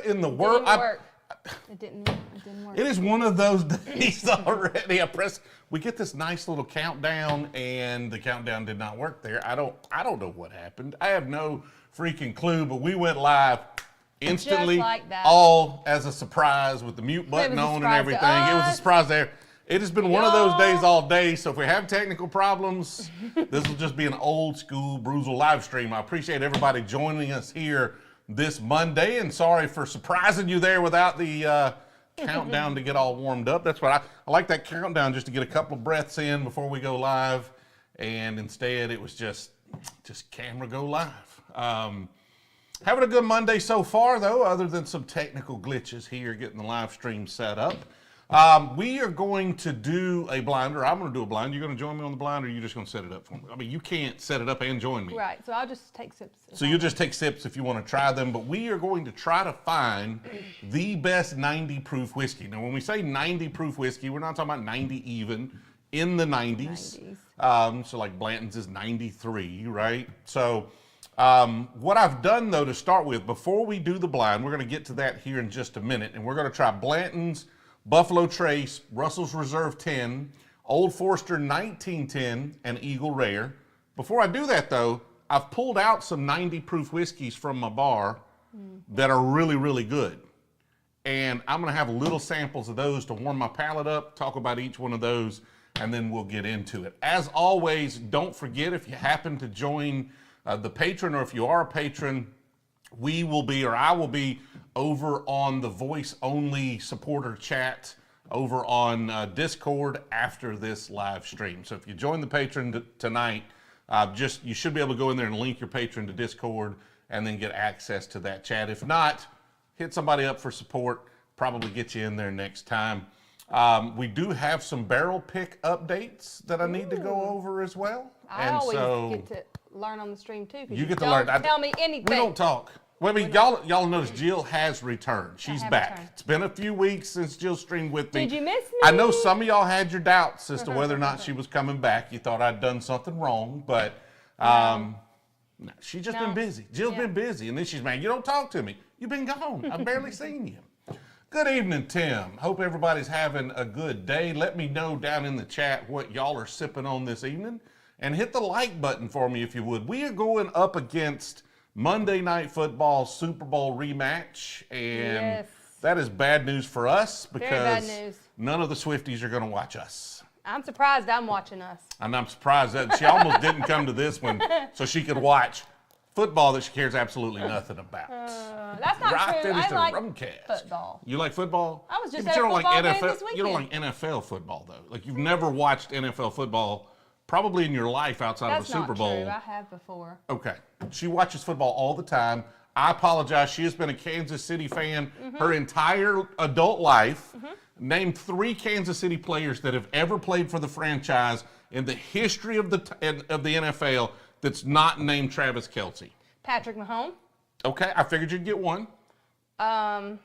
In the world, It didn't work. it is one of those days already. We get this nice little countdown, and the countdown did not work there. I don't know what happened. I have no freaking clue. But we went live instantly, just like that. all as a surprise with the mute button on and everything. It was a surprise there. It has been one of those days all day. So if we have technical problems, this will just be an old school Brewzle live stream. I appreciate everybody joining us here this Monday, and sorry for surprising you there without the countdown to get all warmed up. That's what I like, that countdown just to get a couple of breaths in before we go live, and instead it was just camera go live. Having a good Monday so far though, other than some technical glitches here getting the live stream set up. We are going to do a blind, or I'm going to do a blind. You're going to join me on the blind, or are you just going to set it up for me? I mean, you can't set it up and join me. Right, so I'll just take sips. So you'll just take sips if you want to try them, but we are going to try to find the best 90 proof whiskey. Now, when we say 90 proof whiskey, we're not talking about 90 even, in the 90s. So like Blanton's is 93, right? So what I've done though to start with, before we do the blind, we're going to get to that here in just a minute, and we're going to try Blanton's Buffalo Trace, Russell's Reserve 10, Old Forester 1910, and Eagle Rare. Before I do that though, I've pulled out some 90 proof whiskeys from my bar that are really, really good. And I'm gonna have little samples of those to warm my palate up, talk about each one of those, and then we'll get into it. As always, don't forget, if you happen to join the patron, or if you are a patron, we will be, or I will be, over on the voice only supporter chat over on Discord after this live stream. So if you join the patron tonight, you should be able to go in there and link your patron to Discord and then get access to that chat. If not, hit somebody up for support, probably get you in there next time. We do have some barrel pick updates that I need to go over as well. I always get to learn on the stream too. You get to learn. Tell me anything. We don't talk. Well, I mean, y'all notice Jill has returned. She's back. returned. It's been a few weeks since Jill streamed with me. Did you miss me? I know some of y'all had your doubts as to whether or not she was coming back. You thought I'd done something wrong, but no, she's just been busy. Jill's been busy, and then she's mad. You don't talk to me. You've been gone. I've barely seen you. Good evening, Tim. Hope everybody's having a good day. Let me know down in the chat what y'all are sipping on this evening, and hit the like button for me if you would. We are going up against Monday Night Football Super Bowl rematch, and that is bad news for us because none of the Swifties are going to watch us. I'm surprised I'm watching us. And I'm surprised that she almost didn't come to this one so she could watch football that she cares absolutely nothing about. That's not true. I like rumcast. Football. You like football? I was just but at you a don't football like game NFL. this weekend. You don't like NFL football though. Like you've never watched NFL football probably in your life outside of a Super Bowl. That's not true. I have before. Okay. She watches football all the time. I apologize. She has been a Kansas City fan her entire adult life. Named 3 Kansas City players that have ever played for the franchise in the history of the NFL that's not named Travis Kelce. Patrick Mahomes. Okay, I figured you'd get one. Travis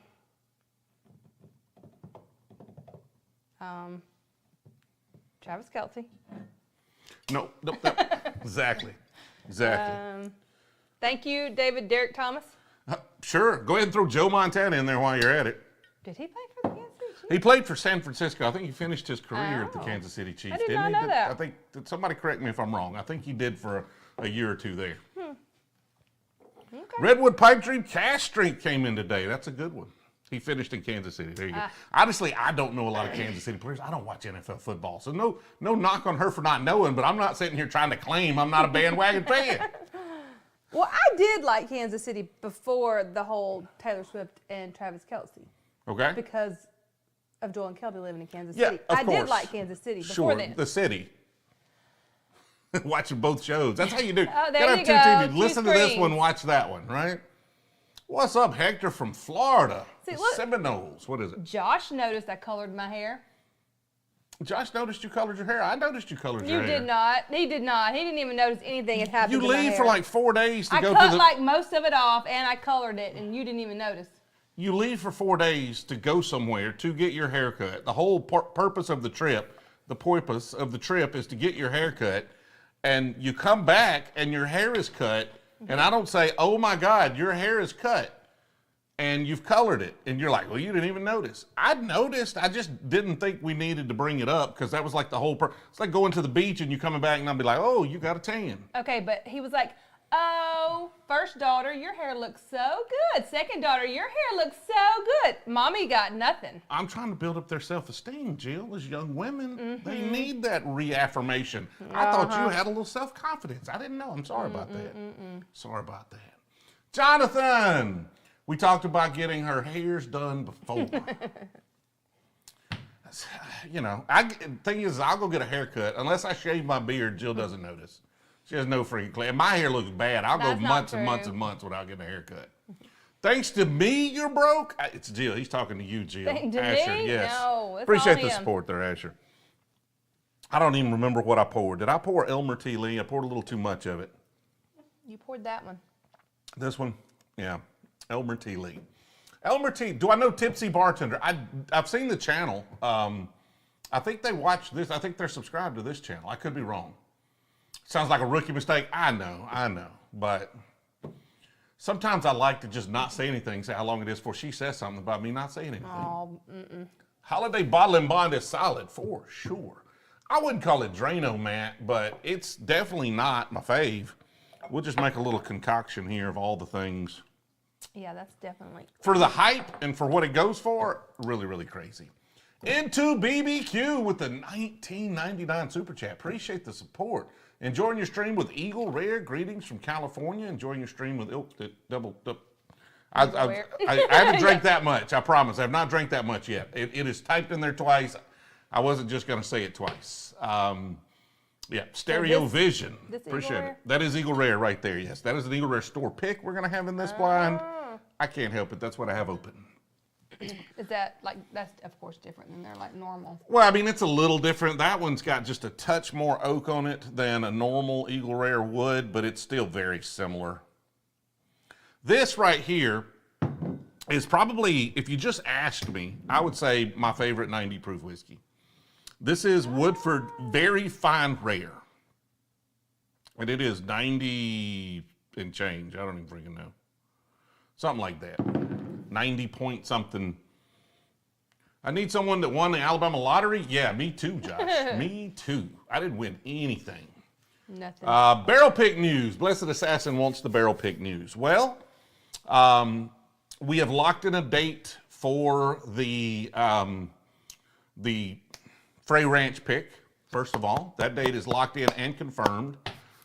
Kelce. No. Exactly. Thank you, David Derek Thomas. Sure. Go ahead and throw Joe Montana in there while you're at it. Did he play for the Kansas City Chiefs? He played for San Francisco. I think he finished his career at the Kansas City Chiefs. I did not know that. I think, somebody correct me if I'm wrong. I think he did for a year or two there. Okay. Redwood Pipe Dream Cash Drink came in today. That's a good one. He finished in Kansas City. There you go. Honestly, I don't know a lot of Kansas City players. I don't watch NFL football. So no knock on her for not knowing, but I'm not sitting here trying to claim I'm not a bandwagon fan. Well, I did like Kansas City before the whole Taylor Swift and Travis Kelce. Okay. Because of Joel and Kelby living in Kansas Yeah, City. of I course. did like Kansas City before then. The city. Watching both shows. That's how you do. Oh, there you gotta have go. 2 TVs. Listen to this one, watch that one, right? What's up, Hector from Florida? See, look. Seminoles. What is it? Josh noticed I colored my hair. Josh noticed you colored your hair. I noticed you colored your hair. You did not. He did not. He didn't even notice anything had happened You to my leave hair. for like 4 days to go to the... I cut like most of it off and I colored it and you didn't even notice. You leave for 4 days to go somewhere to get your hair cut. The whole purpose of the trip, is to get your hair cut. And you come back and your hair is cut. And I don't say, oh my God, your hair is cut. and you've colored it, and you're like, well, you didn't even notice. I'd noticed. I just didn't think we needed to bring it up because that was like the whole. It's like going to the beach and you coming back, and I'll be like, oh, you got a tan. Okay, but he was like, oh, first daughter, your hair looks so good. Second daughter, your hair looks so good. Mommy got nothing. I'm trying to build up their self-esteem, Jill. As young women, they need that reaffirmation. I thought you had a little self-confidence. I didn't know. I'm sorry about that. Sorry about that. Jonathan, we talked about getting her hairs done before. You know, thing is, I'll go get a haircut. Unless I shave my beard, Jill doesn't notice. She has no freaking clue. My hair looks bad. I'll go months and months and months without getting a haircut. Thanks to me, you're broke. It's Jill. He's talking to you, Jill. Thanks to Asher, me? yes. No, Appreciate the support there, Asher. I don't even remember what I poured. Did I pour Elmer T. Lee? I poured a little too much of it. You poured that one. This one? Yeah. Elmer T. Lee. Elmer T. Do I know Tipsy Bartender? I've seen the channel. I think they watch this. I think they're subscribed to this channel. I could be wrong. Sounds like a rookie mistake. I know. But sometimes I like to just not say anything, say how long it is before she says something about me not saying anything. Oh, Holiday Bottle and Bond is solid, for sure. I wouldn't call it Drano Matt, but it's definitely not my fave. We'll just make a little concoction here of all the things. Yeah, that's definitely. For the hype and for what it goes for, really, really crazy. Into BBQ with the $19.99 super chat. Appreciate the support. Enjoying your stream with Eagle Rare. Greetings from California. Enjoying your stream with double. I haven't drank that much. I promise. I have not drank that much yet. It is typed in there twice. I wasn't just going to say it twice. Yeah, Stereo Vision. Appreciate it. That is Eagle Rare right there. Yes, that is an Eagle Rare store pick we're going to have in this blind. I can't help it. That's what I have open. Is that like, that's of course different than they're like normal? Well, I mean, it's a little different. That one's got just a touch more oak on it than a normal Eagle Rare would, but it's still very similar. This right here is probably, if you just asked me, I would say my favorite 90 proof whiskey. This is Woodford Very Fine Rare. And it is 90 and change. I don't even freaking know. Something like that. 90 point something. I need someone that won the Alabama lottery. Yeah, me too, Josh. Me too. I didn't win anything. Nothing. Barrel pick news. Blessed Assassin wants the barrel pick news. Well, we have locked in a date for the Frey Ranch Pick. First of all, that date is locked in and confirmed.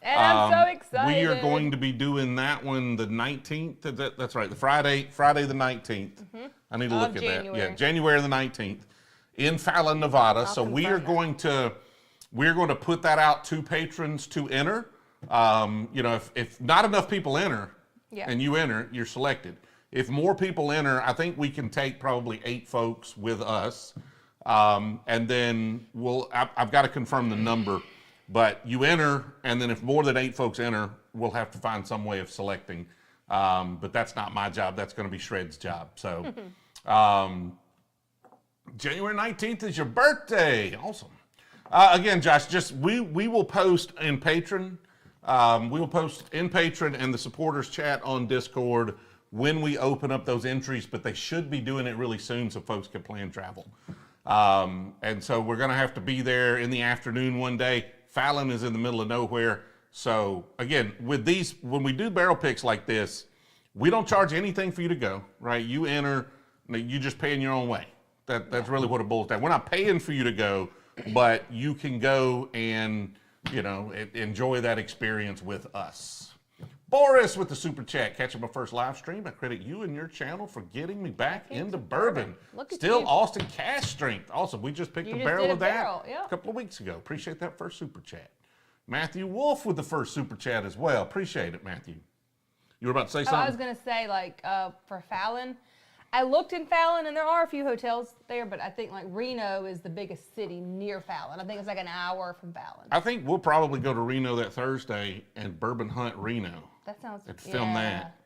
And I'm so excited. We are going to be doing that one the 19th. That's right, the Friday the 19th. I need to look at that. Yeah, January the 19th in Fallon, Nevada. So we are going to put that out to patrons to enter. You know, if not enough people enter and you enter, you're selected. If more people enter, I think we can take probably 8 folks with us. And then I've got to confirm the number. But you enter, and then if more than 8 folks enter, we'll have to find some way of selecting. But that's not my job. That's going to be Shred's job. So January 19th is your birthday. Awesome. Again, Josh, just we will post in Patreon. We will post in Patreon and the supporters chat on Discord when we open up those entries, but they should be doing it really soon so folks can plan travel. And so we're going to have to be there in the afternoon one day. Fallon is in the middle of nowhere. So again, with these, when we do barrel picks like this, we don't charge anything for you to go, right? You enter, you just pay in your own way. That's really what it boils down. We're not paying for you to go, but you can go and, you know, enjoy that experience with us. Boris with the super chat. Catching my first live stream. I credit you and your channel for getting me back into bourbon. Still Austin cash strength. Awesome. We just picked a barrel of that a couple of weeks ago. Appreciate that first super chat. Matthew Wolf with the first super chat as well. Appreciate it, Matthew. You were about to say something? I was going to say, like, for Fallon, I looked in Fallon, and there are a few hotels there, but I think, like, Reno is the biggest city near Fallon. I think it's like an hour from Fallon. I think we'll probably go to Reno that Thursday and bourbon hunt Reno. That sounds and film that.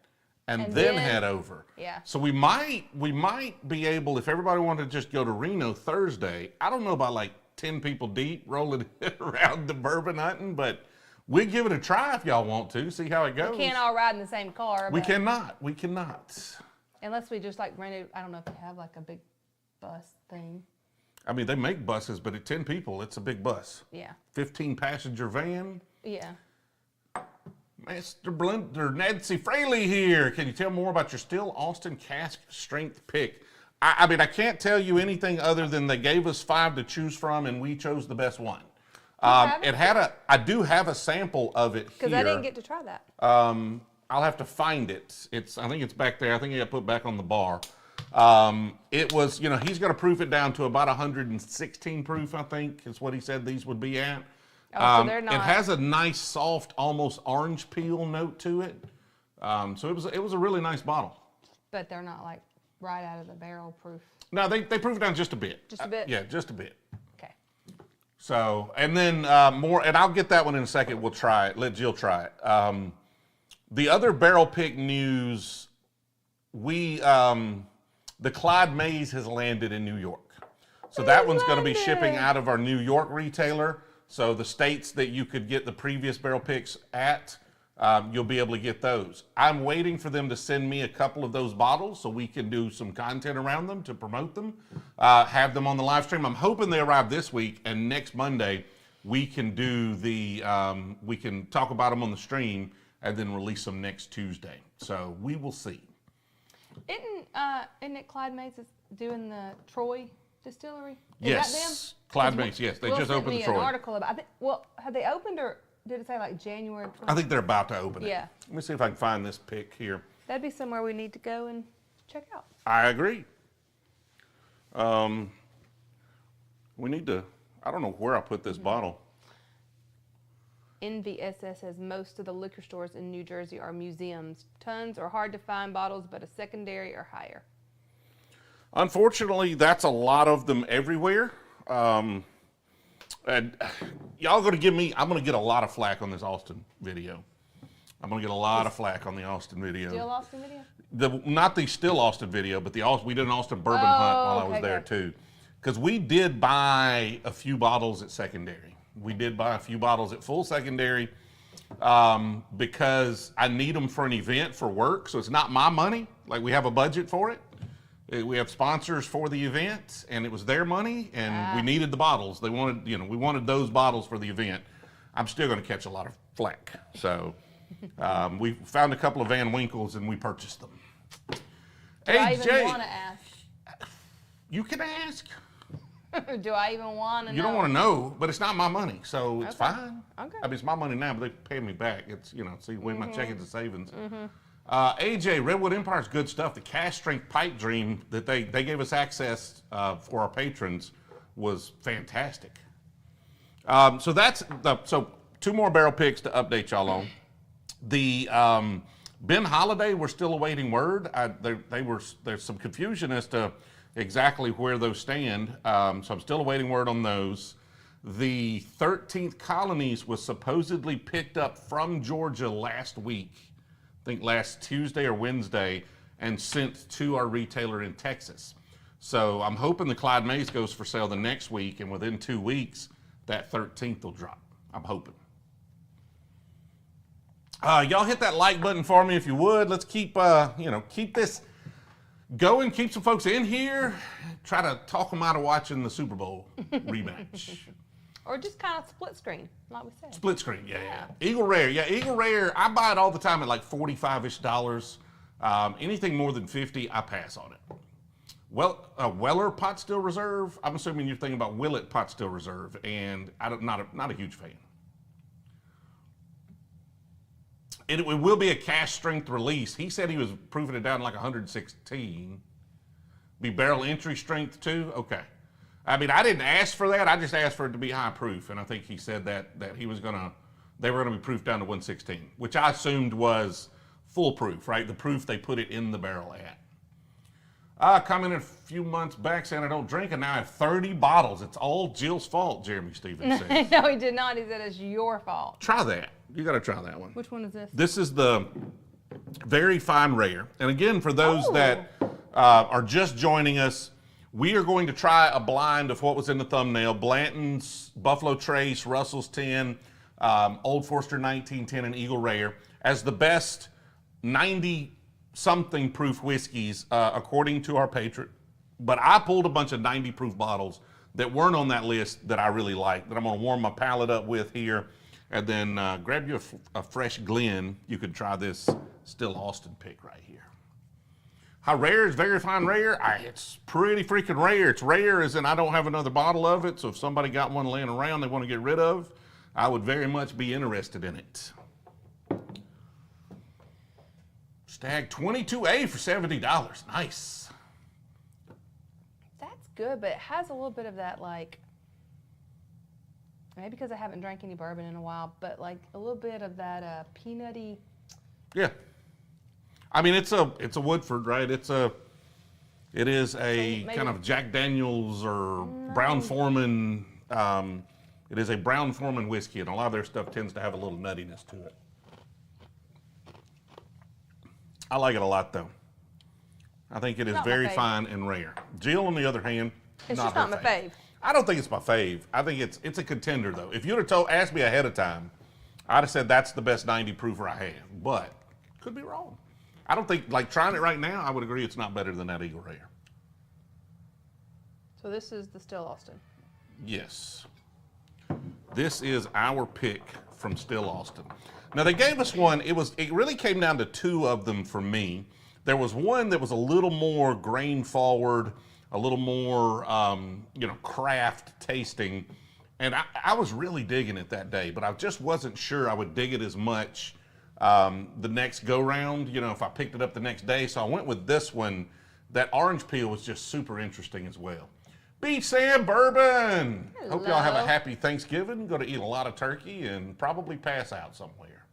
And then head over. Yeah. So we might be able, if everybody wanted to just go to Reno Thursday, I don't know about like 10 people deep rolling around the bourbon hunting, but we'd give it a try if y'all want to, see how it goes. We can't all ride in the same car. We cannot. Unless we just like rented, I don't know if they have like a big bus thing. I mean, they make buses, but at 10 people, it's a big bus. Yeah. 15-passenger van. Yeah. Master Blender Nancy Fraley here. Can you tell more about your Still Austin cask strength pick? I mean, I can't tell you anything other than they gave us 5 to choose from, and we chose the best one. I do have a sample of it here. Because I didn't get to try that. I'll have to find it. I think it's back there. I think it got put back on the bar. It was, he's going to proof it down to about 116 proof, I think, is what he said these would be at. Oh, so they're not... It has a nice, soft, almost orange peel note to it. So it was a really nice bottle. But they're not like right out of the barrel proof. No, they proof it down just a bit. Just a bit? Yeah, just a bit. Okay. So, and then more, and I'll get that one in a second. We'll try it. Let Jill try it. The other barrel pick news, the Clyde May has landed in New York. So that one's going to be shipping out of our New York retailer. So the states that you could get the previous barrel picks at, you'll be able to get those. I'm waiting for them to send me a couple of those bottles so we can do some content around them to promote them, have them on the live stream. I'm hoping they arrive this week, and next Monday we can do we can talk about them on the stream and then release them next Tuesday. So we will see. Isn't it Clyde May's doing the Troy distillery? Is Yes, that them? Clyde May's, yes. They just opened the Troy. An article about it. Well, have they opened or did it say like January 20th? I think they're about to open it. Yeah. Let me see if I can find this pick here. That'd be somewhere we need to go and check out. I agree. We need to, I don't know where I put this bottle. NVSS says most of the liquor stores in New Jersey are museums. Tons are hard to find bottles, but a secondary or higher. Unfortunately, that's a lot of them everywhere. And y'all gonna give me, I'm gonna get a lot of flack on this Austin video. I'm gonna get a lot of flack on the Austin video. Still Austin video? Not the Still Austin video, but we did an Austin bourbon hunt while I was there too. Because we did buy a few bottles at secondary. We did buy a few bottles at full secondary because I need them for an event for work. So it's not my money. Like, we have a budget for it. We have sponsors for the event, and it was their money, and we needed the bottles. They wanted, we wanted those bottles for the event. I'm still going to catch a lot of flack. So we found a couple of Van Winkles, and we purchased them. Do I even want to ask? You can ask. Do I even want to know? You don't want to know, but it's not my money, so it's fine. Okay. I mean, it's my money now, but they pay me back. It's, see, the way my check into savings. AJ, Redwood Empire's good stuff. The cash strength pipe dream that they gave us access for our patrons was fantastic. So that's so 2 more barrel picks to update y'all on. The Ben Holladay, we're still awaiting word. There's some confusion as to exactly where those stand. So I'm still awaiting word on those. The 13th Colonies was supposedly picked up from Georgia last week. I think last Tuesday or Wednesday, and sent to our retailer in Texas. So I'm hoping the Clyde Mays goes for sale the next week, and within 2 weeks, that 13th will drop. I'm hoping. Y'all hit that like button for me if you would. Let's keep, keep this going. Keep some folks in here. Try to talk them out of watching the Super Bowl rematch. Or just kind of split screen, like we said. Split screen, yeah. Eagle Rare, Eagle Rare, I buy it all the time at like $45-ish. Anything more than 50, I pass on it. Well, Weller Pot Still Reserve, I'm assuming you're thinking about Willett Pot Still Reserve, and not a huge fan. It will be a cash strength release. He said he was proofing it down to like 116. Be barrel entry strength too? Okay. I mean, I didn't ask for that. I just asked for it to be high proof, and I think he said that they were gonna be proofed down to 116, which I assumed was full proof, right? The proof they put it in the barrel at. Commented a few months back saying I don't drink, and now I have 30 bottles. It's all Jill's fault, Jeremy Stevens said. No, he did not. He said it's your fault. Try that. You got to try that one. Which one is this? This is the very fine rare. And again, for those that are just joining us, we are going to try a blind of what was in the thumbnail. Blanton's, Buffalo Trace, Russell's 10, Old Forester 1910, and Eagle Rare as the best 90 something proof whiskeys according to our patron, but I pulled a bunch of 90 proof bottles that weren't on that list that I really like, that I'm gonna warm my palate up with here, and then grab you a fresh Glen. You could try this Still Austin pick right here. How rare is very fine rare? It's pretty freaking rare. It's rare as in I don't have another bottle of it, so if somebody got one laying around they want to get rid of, I would very much be interested in it. Stag 22A for $70. Nice. That's good, but it has a little bit of that, like, maybe because I haven't drank any bourbon in a while, but like a little bit of that peanutty. Yeah. I mean, it's a Woodford, right? It is a kind of Jack Daniels or Brown Foreman. It is a Brown Foreman whiskey, and a lot of their stuff tends to have a little nuttiness to it. I like it a lot, though. I think it is very fine and rare. Jill, on the other hand, it's just not my fave. I don't think it's my fave. I think it's a contender, though. If you'd have asked me ahead of time, I'd have said that's the best 90 proofer I have, but could be wrong. I don't think, like, trying it right now, I would agree it's not better than that Eagle Rare. So this is the Still Austin. Yes. This is our pick from Still Austin. Now, they gave us one. It really came down to two of them for me. There was one that was a little more grain forward, a little more, craft tasting. And I was really digging it that day, but I just wasn't sure I would dig it as much the next go round, if I picked it up the next day. So I went with this one. That orange peel was just super interesting as well. Beach Sand Bourbon. Hello. Hope y'all have a happy Thanksgiving. Going to eat a lot of turkey and probably pass out somewhere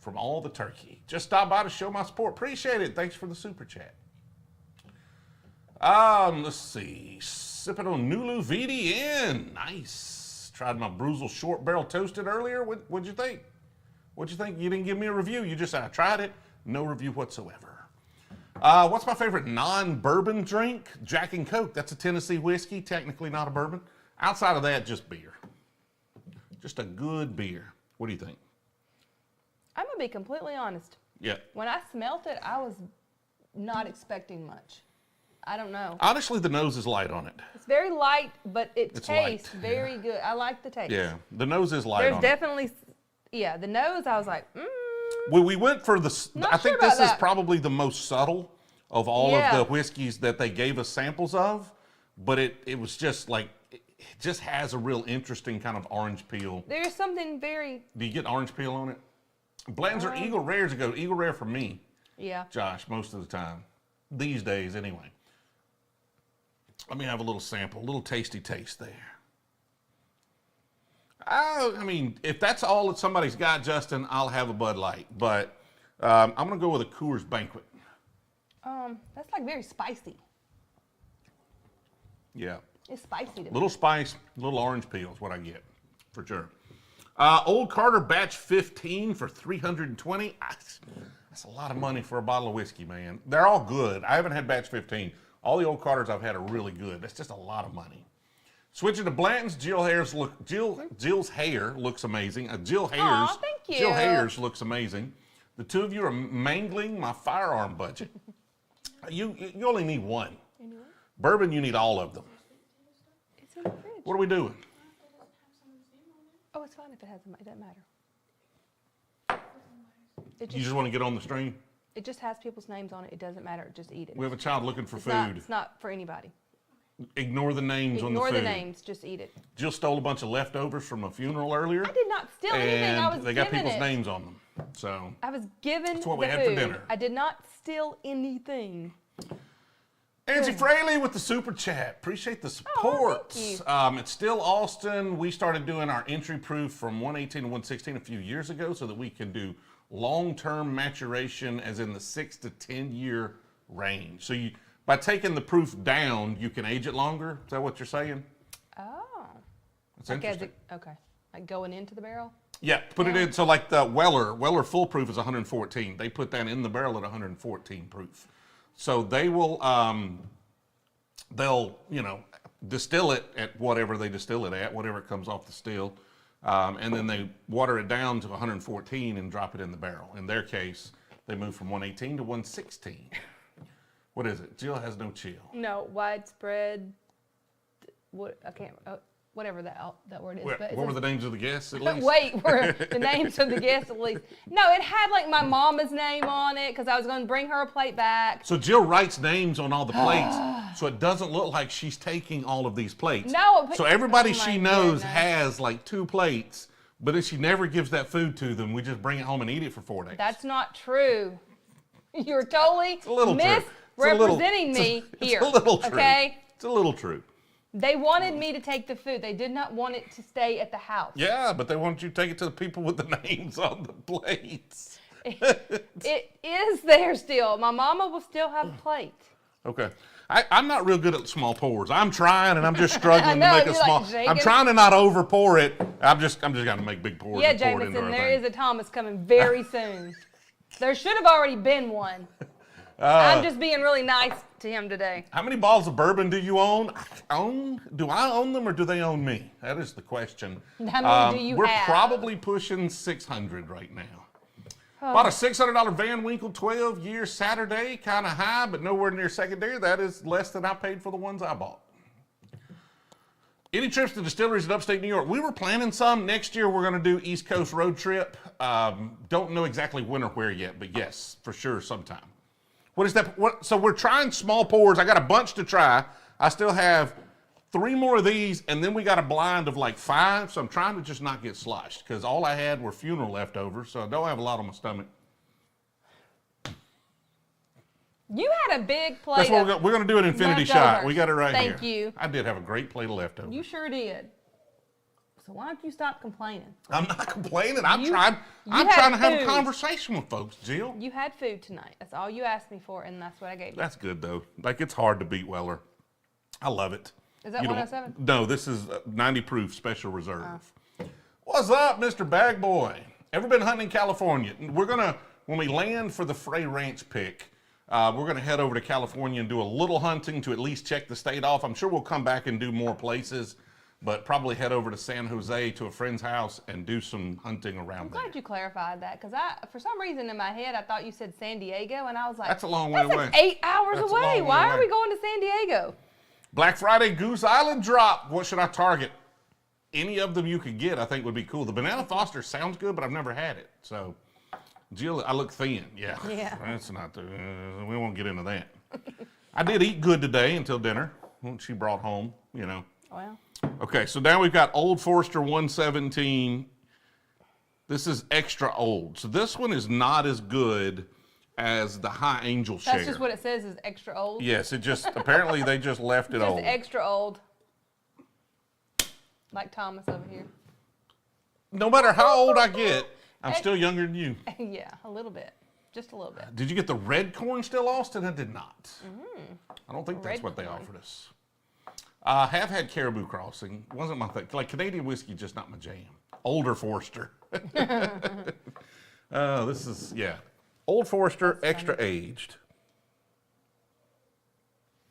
from all the turkey. Just stop by to show my support. Appreciate it. Thanks for the super chat. Let's see. Sipping on Nulu VDN. Nice. Tried my Brewzle short barrel toasted earlier. What'd you think? What'd you think? You didn't give me a review. You just said I tried it. No review whatsoever. What's my favorite non-bourbon drink? Jack and Coke. That's a Tennessee whiskey. Technically not a bourbon. Outside of that, just beer. Just a good beer. What do you think? I'm going to be completely honest. Yeah. When I smelt it, I was not expecting much. I don't know. Honestly, the nose is light on it. It's very light, but it tastes light. very good. I like the taste. Yeah, the nose is light There's on definitely, yeah, the nose, I was like, Well, we went for I think this is probably the most subtle of all of the whiskeys that they gave us samples of, but it was just like, it just has a real interesting kind of orange peel. There's something very... Do you get orange peel on it? Blends are Eagle Rares to go. Eagle Rare for me. Yeah. Josh, most of the time. These days, anyway. Let me have a little sample, a little tasty taste there. I mean, if that's all that somebody's got, Justin, I'll have a Bud Light. But I'm going to go with a Coors Banquet. That's like very spicy. Yeah. It's spicy to me. Little spice, little orange peel is what I get, for sure. Old Carter Batch 15 for $320. That's a lot of money for a bottle of whiskey, man. They're all good. I haven't had Batch 15. All the Old Carters I've had are really good. That's just a lot of money. Switching to Blanton's, Jill's hair looks amazing. Jill Hayers looks amazing. The two of you are mangling my firearm budget. You only need one. Bourbon, you need all of them. It's in the fridge. What are we doing? Oh, it's fine if it has them. It doesn't matter. You just want to get on the stream? It just has people's names on it. It doesn't matter. Just eat it. We have a child looking for food. It's not for anybody. Ignore the names on the food. Ignore the names. Just eat it. Jill stole a bunch of leftovers from a funeral earlier. I did not steal anything. I was they got people's names on them. So I was given that's what we the had food. for dinner. I did not steal anything. Angie Fraley with the super chat. Appreciate the support. Thank you. It's still Austin. We started doing our entry proof from 118 to 116 a few years ago so that we can do long-term maturation as in the 6 to 10 year range. So by taking the proof down, you can age it longer. Is that what you're saying? Oh. That's interesting. Okay. Like going into the barrel? Yeah, put it in. So like the Weller full proof is 114. They put that in the barrel at 114 proof. So they will, they'll, distill it at whatever they distill it at, whatever it comes off the still. And then they water it down to 114 and drop it in the barrel. In their case, They moved from 118 to 116. What is it? Jill has no chill. No, widespread. What I can't. Whatever that word is. What were the names of the guests at least? Wait, were the names of the guests at least? No, it had like my mama's name on it because I was going to bring her a plate back. So Jill writes names on all the plates, so it doesn't look like she's taking all of these plates. No. So everybody she knows goodness. has like 2 plates, but if she never gives that food to them, we just bring it home and eat it for 4 days. That's not true. You're totally true. misrepresenting me here. It's a little true. Okay? It's a little true. They wanted me to take the food. They did not want it to stay at the house. Yeah, but they wanted you to take it to the people with the names on the plates. It is there still. My mama will still have a plate. Okay. I'm not real good at small pours. I'm trying, and I'm just struggling know, to make a you're small. like shaking. I'm trying to not over pour it. I'm just going to make big pours. Yeah, and pour it into Jameson, our there thing. is a Thomas coming very soon. There should have already been one. I'm just being really nice to him today. How many bottles of bourbon do you own? Do I own them or do they own me? That is the question. How many do you we're have? probably pushing 600 right now. Bought a $600 Van Winkle 12-year Saturday, kind of high, but nowhere near secondary. That is less than I paid for the ones I bought. Any trips to distilleries in upstate New York? We were planning some. Next year, we're going to do East Coast road trip. Don't know exactly when or where yet, but yes, for sure sometime. What is that? So we're trying small pours. I got a bunch to try. I still have 3 more of these, and then we got a blind of like 5. So I'm trying to just not get sloshed because all I had were funeral leftovers, so I don't have a lot on my stomach. You had a big plate. That's what we're going to do an infinity shot. leftovers. We got it right here. Thank you. I did have a great plate of leftovers. You sure did. So why don't you stop complaining? I'm not complaining. I'm You trying had to have a food. conversation with folks, Jill. You had food tonight. That's all you asked me for, and that's what I gave you. That's good though. Like it's hard to beat Weller. I love it. Is that You don't- 107? No, this is 90 proof special reserve. What's up, Mr. Bag Boy? Ever been hunting in California? We're gonna, when we land for the Frey Ranch Pick, we're gonna head over to California and do a little hunting to at least check the state off. I'm sure we'll come back and do more places, but probably head over to San Jose to a friend's house and do some hunting around there. Glad you clarified that, because for some reason in my head I thought you said San Diego, and I was like, That's a long way away. Like 8 hours That's a away. long way Why are away. we going to San Diego? Black Friday Goose Island drop. What should I target? Any of them you could get, I think would be cool. The Banana Foster sounds good, but I've never had it. So, Jill, I look thin. Yeah. Yeah. That's not we won't get into that. I did eat good today until dinner. What she brought home, you know. Well, Okay, so now we've got Old Forester 117. This is extra old. So this one is not as good as the High Angel Share. that's just what it says is extra old. Yes, it just, apparently they just left it Just old. extra old. Like Thomas over here. No matter how old I get, I'm still younger than you. Yeah, a little bit. Just a little bit. Did you get the red corn still, Austin? I did not. I don't think that's Red what they corn. offered us. I have had Caribou Crossing. Wasn't my thing. Like Canadian whiskey, just not my jam. Older Forester. This is, yeah. Old Forester, extra aged.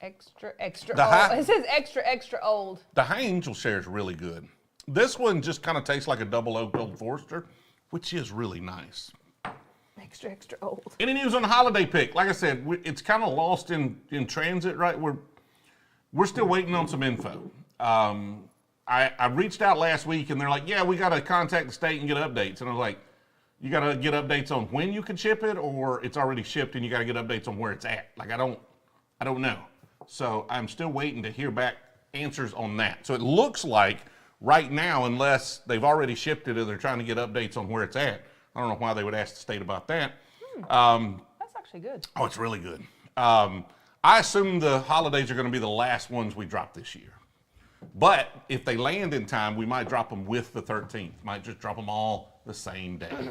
Extra The old. high- It says extra old. The High Angel Share is really good. This one just kind of tastes like a double oaked Old Forester, which is really nice. Extra old. Any news on the holiday pick? Like I said, it's kind of lost in transit, right? We're still waiting on some info. I reached out last week and they're like, yeah, we got to contact the state and get updates. And I was like, you got to get updates on when you can ship it, or it's already shipped and you got to get updates on where it's at. Like, I don't know. So I'm still waiting to hear back answers on that. So it looks like right now, unless they've already shipped it or they're trying to get updates on where it's at, I don't know why they would ask the state about that. That's actually good. Oh, it's really good. I assume the holidays are going to be the last ones we drop this year. But if they land in time, we might drop them with the 13th. Might just drop them all the same day.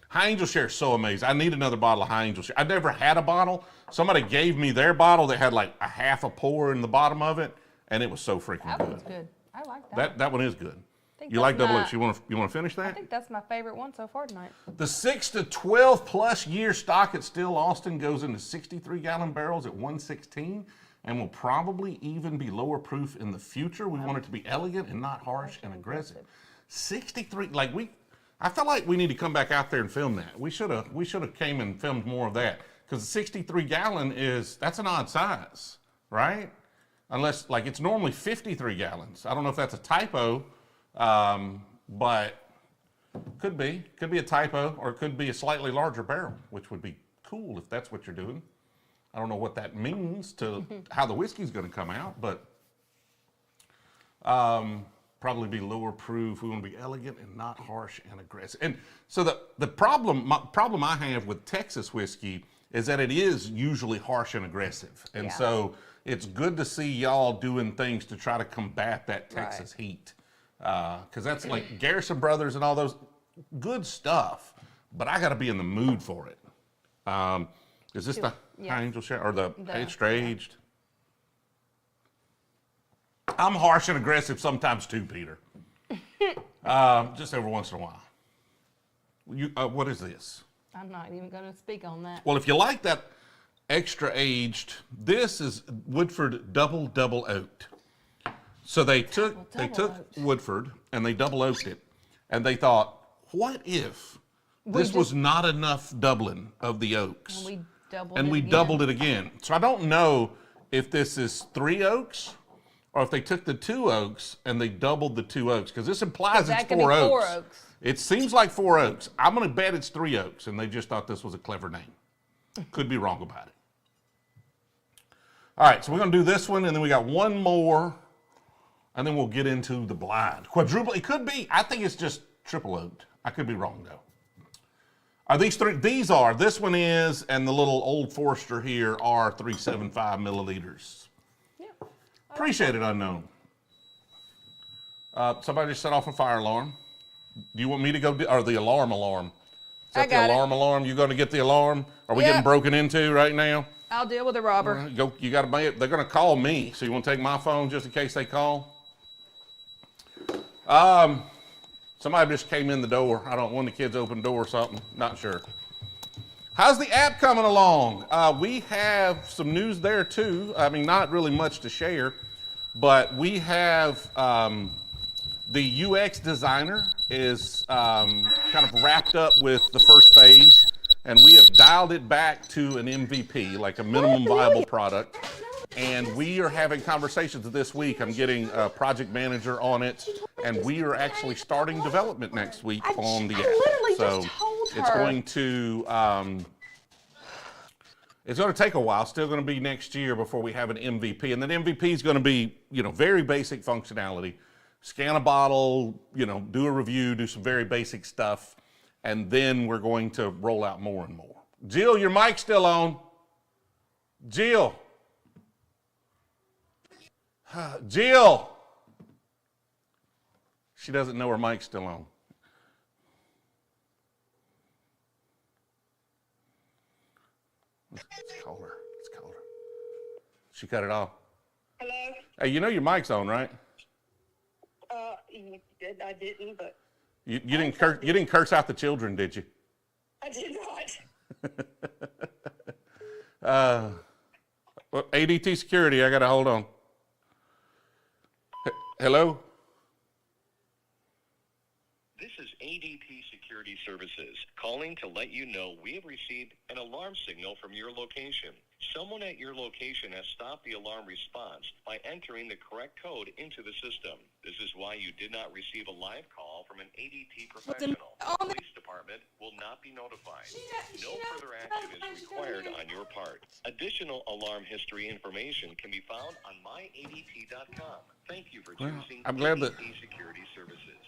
High Angel Share is so amazing. I need another bottle of High Angel Share. I've never had a bottle. Somebody gave me their bottle that had like a half a pour in the bottom of it, and it was so freaking That good. one's good. I like that. That one is good. think You like that's double my- X? You want to finish I that? think that's my favorite one so far tonight. The 6 to 12 plus year stock at Still Austin goes into 63 gallon barrels at 116 and will probably even be lower proof in the future. We want it to be elegant and not harsh and aggressive. 63, I feel like we need to come back out there and film that. We should have came and filmed more of that, because the 63 gallon that's an odd size, right? Unless, like, it's normally 53 gallons. I don't know if that's a typo, but could be a typo, or it could be a slightly larger barrel, which would be cool if that's what you're doing. I don't know what that means to how the whiskey's going to come out, but probably be lower proof. We want to be elegant and not harsh and aggressive. And so the problem I have with Texas whiskey is that it is usually harsh and aggressive. And so it's good to see y'all doing things to try to combat that Texas heat. Because that's like Garrison Brothers and all those good stuff, but I got to be in the mood for it. Is this the High Angel Share or the extra aged? I'm harsh and aggressive sometimes too, Peter. Just every once in a while. What is this? I'm not even going to speak on that. Well, if you like that extra aged, this is Woodford double oaked. So they took Woodford and they double oaked it, and they thought, what if this was not enough doubling of the oaks? And we doubled it again. So I don't know if this is 3 oaks or if they took the 2 oaks and they doubled the 2 oaks, because this implies it's 4 oaks. 4 oaks. It seems like 4 oaks. I'm going to bet it's 3 oaks, and they just thought this was a clever name. Could be wrong about it. All right, so we're going to do this one, and then we got one more, and then we'll get into the blind. Quadruple, it could be, I think it's just triple oaked. I could be wrong, though. Are these 3? These are. This one is, and the little Old Forester here are 375 milliliters. Yeah. Appreciate it, Unknown. Somebody just set off a fire alarm. Do you want me to go, or the alarm? Is that the alarm? You going to get the alarm? Are we getting broken into right now? I'll deal with the robber. Go. You got to. They're going to call me, so you want to take my phone just in case they call? Somebody just came in the door. I don't. One of the kids opened the door or something. Not sure. How's the app coming along? We have some news there too. I mean, not really much to share, but we have the UX designer is kind of wrapped up with the first phase, and we have dialed it back to an MVP, like a minimum viable product. And we are having conversations this week. I'm getting a project manager on it, and we are actually starting development next week on the app. So it's going to take a while. Still going to be next year before we have an MVP. And that MVP is going to be, very basic functionality. Scan a bottle, do a review, do some very basic stuff, and then we're going to roll out more and more. Jill, your mic's still on. Jill. Jill. She doesn't know her mic's still on. Let's call her. She cut it off. Hello? Hey, your mic's on, right? I didn't, but... You didn't curse out the children, did you? I did not. Well, ADT security, I got to hold on. Hello? This is ADT Security Services, calling to let you know we have received an alarm signal from your location. Someone at your location has stopped the alarm response by entering the correct code into the system. This is why you did not receive a live call from an ADT professional. The police department will not be notified. No further action is required on your part. Additional alarm history information can be found on myadt.com. Thank you for choosing ADT Security Services.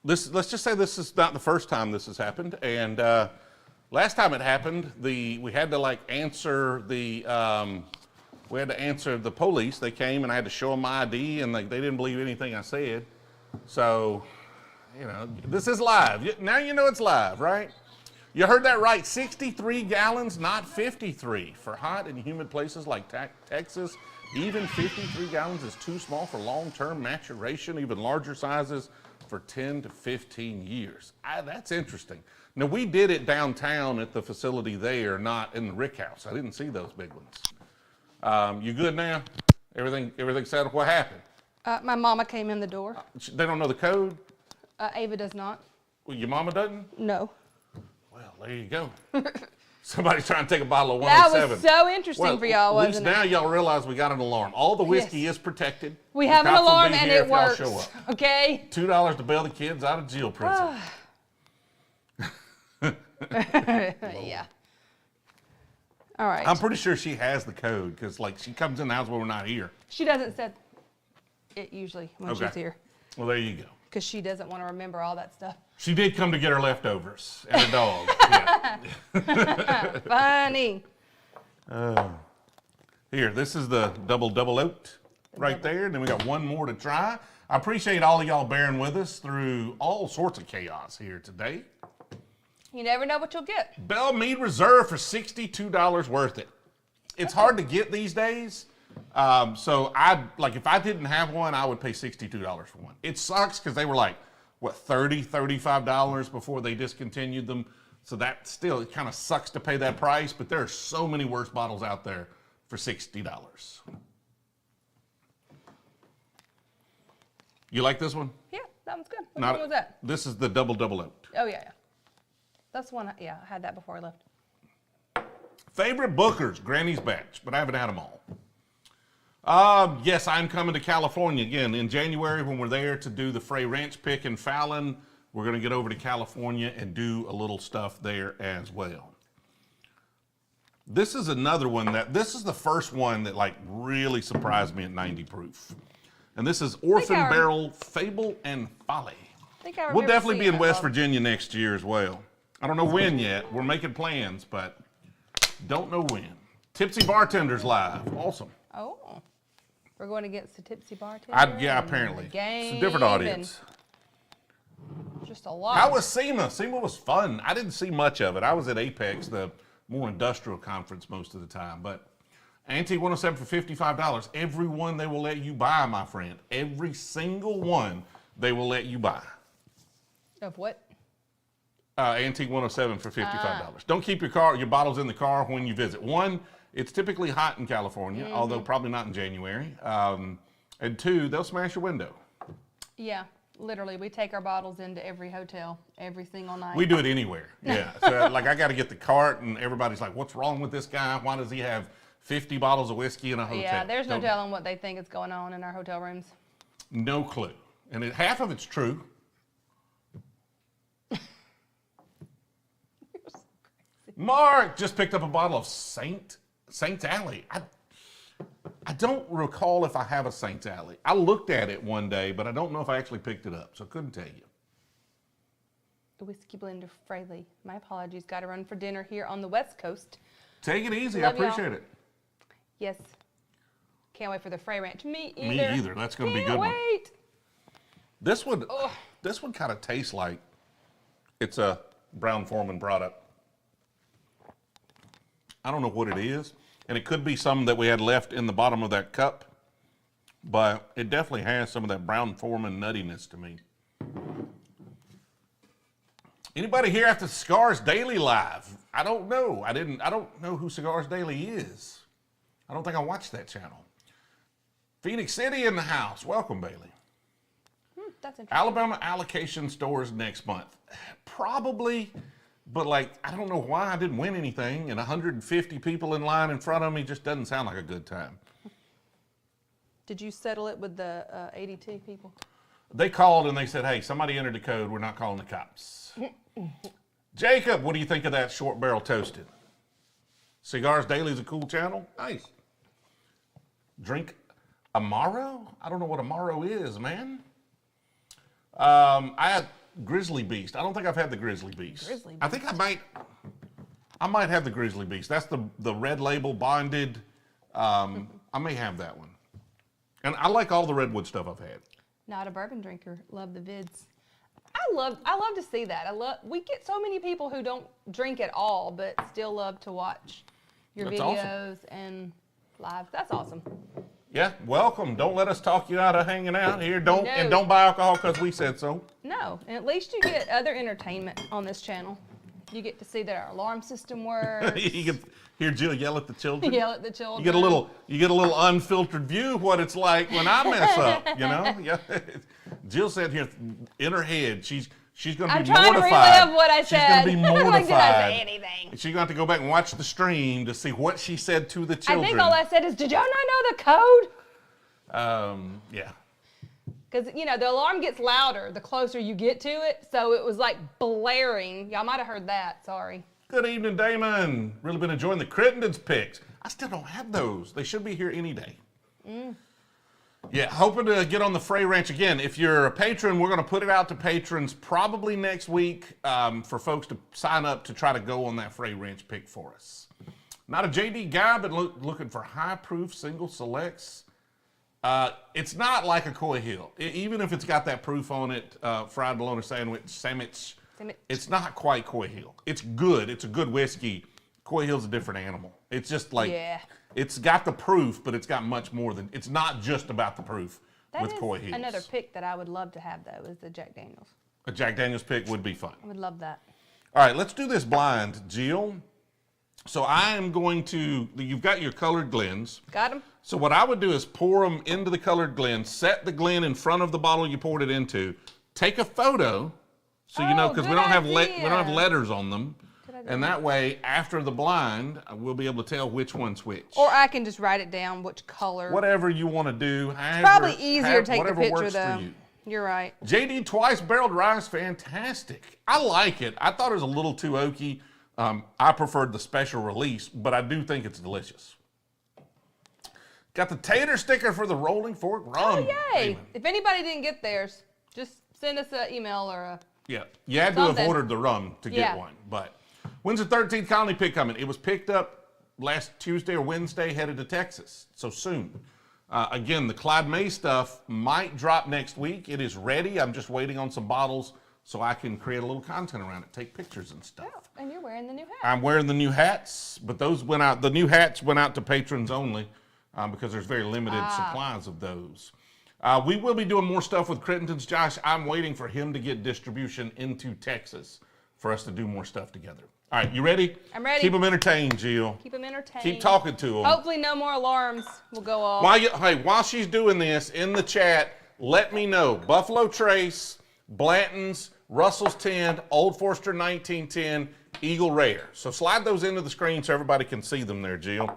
Let's just say this is not the first time this has happened, and last time it happened, we had to answer the police. They came and I had to show them my ID, and they didn't believe anything I said. So, this is live. Now you know it's live, right? You heard that right. 63 gallons, not 53. For hot and humid places like Texas, even 53 gallons is too small for long-term maturation. Even larger sizes for 10 to 15 years. That's interesting. Now, we did it downtown at the facility there, not in the Rick House. I didn't see those big ones. You good now? Everything settled? What happened? My mama came in the door. They don't know the code? Ava does not. Well, your mama doesn't? No. Well, there you go. Somebody's trying to take a bottle of That 107. was so interesting for y'all, at least wasn't now it? y'all realize we got an alarm. All the whiskey Yes. is protected. We The have an cops will alarm be and here it if y'all works. show up. Okay? $2 to bail the kids out of jail prison. Yeah. All right. I'm pretty sure she has the code because, like, she comes in the house when we're not here. She doesn't set it usually when she's here Well, there you go. because she doesn't want to remember all that stuff. She did come to get her leftovers and a dog. Yeah. Funny. Here, this is the double oat right there. And then we got one more to try. I appreciate all of y'all bearing with us through all sorts of chaos here today. You never know what you'll get. Belle Meade Reserve for $62 worth it. It's hard to get these days. So if I didn't have one, I would pay $62 for one. It sucks because they were like, what, $30, $35 before they discontinued them. So that still, it kind of sucks to pay that price, but there are so many worse bottles out there for $60. You like this one? Yeah, that one's good. Which one was that? This is the double oat. Oh, yeah. That's one, I had that before I left. Favorite Booker's, Granny's Batch, but I haven't had them all. Yes, I'm coming to California again in January when we're there to do the Frey Ranch Pick in Fallon. We're going to get over to California and do a little stuff there as well. This is another one this is the first one that like really surprised me at 90 proof. And this is Orphan Barrel, Fable, and Folly. We'll definitely be in West Virginia next year as well. I don't know when yet. We're making plans, but don't know when. Tipsy Bartenders Live. Awesome. Oh. We're going against the Tipsy Bartender? Yeah, apparently. Game It's a different audience. Just a lot. How was SEMA? SEMA was fun. I didn't see much of it. I was at Apex, the more industrial conference most of the time. But Antique 107 for $55. Every one they will let you buy, my friend. Every single one they will let you buy. Of what? Antique 107 for $55. Don't keep your bottles in the car when you visit. One, it's typically hot in California, although probably not in January. And two, they'll smash your window. Yeah, literally. We take our bottles into every hotel every single night. We do it anywhere. Yeah. So, like, I got to get the cart, and everybody's like, what's wrong with this guy? Why does he have 50 bottles of whiskey in a hotel? Yeah, there's no telling what they think is going on in our hotel rooms. No clue. And half of it's true. Mark just picked up a bottle of Saint's Alley. I don't recall if I have a Saint's Alley. I looked at it one day, but I don't know if I actually picked it up, so I couldn't tell you. The whiskey blender Frey. My apologies. Got to run for dinner here on the West Coast. Take it easy. Love I appreciate it. Yes. Can't wait for the Frey Ranch. Me either. Me either. That's going to be a good one. Wait. This one kind of tastes like it's a Brown-Forman product. I don't know what it is, and it could be some that we had left in the bottom of that cup, but it definitely has some of that Brown-Forman nuttiness to me. Anybody here after Cigars Daily Live? I don't know. I don't know who Cigars Daily is. I don't think I watched that channel. Phoenix City in the house. Welcome, Bailey. That's interesting. Alabama allocation stores next month. Probably, but like, I don't know why I didn't win anything, and 150 people in line in front of me just doesn't sound like a good time. Did you settle it with the ADT people? They called and they said, hey, somebody entered the code. We're not calling the cops. Jacob, what do you think of that short barrel toasted? Cigars Daily is a cool channel. Nice. Drink Amaro? I don't know what Amaro is, man. I had Grizzly Beast. I don't think I've had the Grizzly Beast. I think I might have the Grizzly Beast. That's the red label bonded. I may have that one. And I like all the Redwood stuff I've had. Not a bourbon drinker. Love the vids. I love to see that. We get so many people who don't drink at all, but still love to watch your videos and live. That's awesome. Yeah, welcome. Don't let us talk you out of hanging out here. Don't buy alcohol because we said so. No, and at least you get other entertainment on this channel. You get to see that our alarm system works. You can hear Jill yell at the children. Yell at the children. You get a little unfiltered view of what it's like when I mess up. You know, yeah. Jill said here in her head, she's She's going to be I'm mortified. trying to relive what I said. She's going to be mortified. Like, did I say anything? She's going to have to go back and watch the stream to see what she said to the children. I think all I said is, did y'all not know the code? Yeah. Because, the alarm gets louder the closer you get to it. So it was like blaring. Y'all might have heard that. Sorry. Good evening, Damon. Really been enjoying the condensed picks. I still don't have those. They should be here any day. Yeah, hoping to get on the Frey Ranch again. If you're a patron, we're going to put it out to patrons probably next week for folks to sign up to try to go on that Frey Ranch pick for us. Not a JD guy, but looking for high-proof single selects. It's not like a Coy Hill. Even if it's got that proof on it, fried bologna sandwich, it's not quite Coy Hill. It's good. It's a good whiskey. Coy Hill's a different animal. It's just like, it's got the proof, but it's got much more than, it's not just about the proof with Coy Hills. Another pick that I would love to have, though, is the Jack Daniels. A Jack Daniels pick would be fun. I would love that. All right, let's do this blind, Jill. So I am going to, you've got your colored Glens. Got them? So what I would do is pour them into the colored Glen, set the Glen in front of the bottle you poured it into, take a photo, so you know, because we don't have letters on them. And that way, after the blind, we'll be able to tell which one's which. Or I can just write it down, which color. Whatever you want to do. It's probably easier to take the picture, though. You. You're right. JD Twice Barreled Rye is fantastic. I like it. I thought it was a little too oaky. I preferred the special release, but I do think it's delicious. Got the tater sticker for the Rolling Fork Rum. Oh, yay. Damon. If anybody didn't get theirs, just send us an email or a... Yeah, you had to have ordered the rum to get one, but... When's the 13th colony pick coming? It was picked up last Tuesday or Wednesday, headed to Texas, so soon. Again, the Clyde May stuff might drop next week. It is ready. I'm just waiting on some bottles so I can create a little content around it, take pictures and stuff. Oh, and you're wearing the new hat. I'm wearing the new hats, but those went out. The new hats went out to patrons only because there's very limited supplies of those. We will be doing more stuff with Crittenden's Josh. I'm waiting for him to get distribution into Texas for us to do more stuff together. All right, you ready? I'm ready. Keep them entertained, Jill. Keep them entertained. Keep talking to them. Hopefully no more alarms will go off. While she's doing this, in the chat, let me know. Buffalo Trace, Blanton's, Russell's 10, Old Forester 1910, Eagle Rare. So slide those into the screen so everybody can see them there, Jill.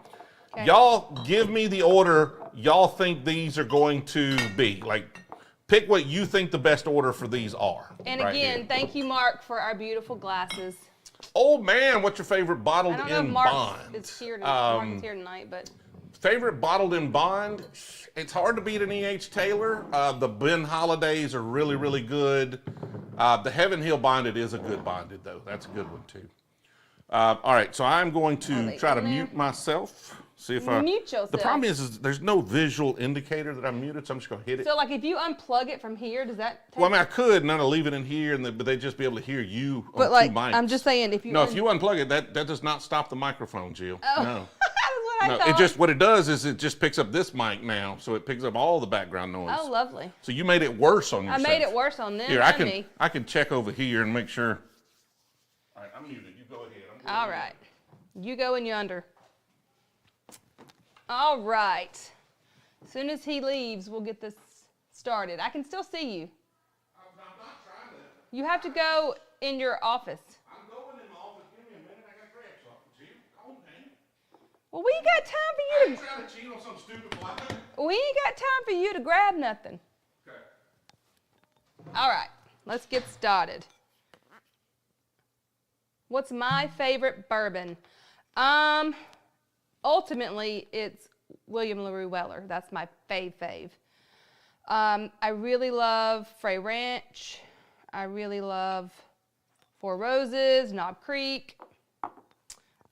Okay. Y'all give me the order y'all think these are going to be. Like, pick what you think the best order for these are. And right again, thank you, Mark, for our beautiful glasses. Old man, what's your favorite bottled in bond? I don't know if Mark is here tonight, but... Favorite bottled in bond? It's hard to beat an E.H. Taylor. The Ben Holladays are really, really good. The Heaven Hill bonded is a good bonded, though. That's a good one, too. All right, so I'm going to try to mute myself. See if I mute yourself. The problem is there's no visual indicator that I'm muted, so I'm just going to hit it. So, like, if you unplug it from here, does that take Well, I mean, I could, and I'll leave it in here, but they'd just be able to hear you on but, like, two mics. I'm just saying, if you... No, if you unplug it, that does not stop the microphone, Jill. Oh. No. That's what I thought. What it does is it just picks up this mic now, so it picks up all the background noise. Oh, lovely. So you made it worse on yourself. I made it worse on them. Here, I can check over here and make sure. All right, I'm muted. You go ahead. All right. You go in yonder. All right. As soon as he leaves, we'll get this started. I can still see you. I'm not trying to. You have to go in your office. I'm going in my office. Give me a minute. I got to grab something. Jill, calm down. Well, we ain't got time for you I ain't trying to cheat on some stupid fly. We ain't got time for you to grab nothing. Okay. All right. Let's get started. What's my favorite bourbon? Ultimately, it's William LaRue Weller. That's my fave. I really love Frey Ranch. I really love Four Roses, Knob Creek.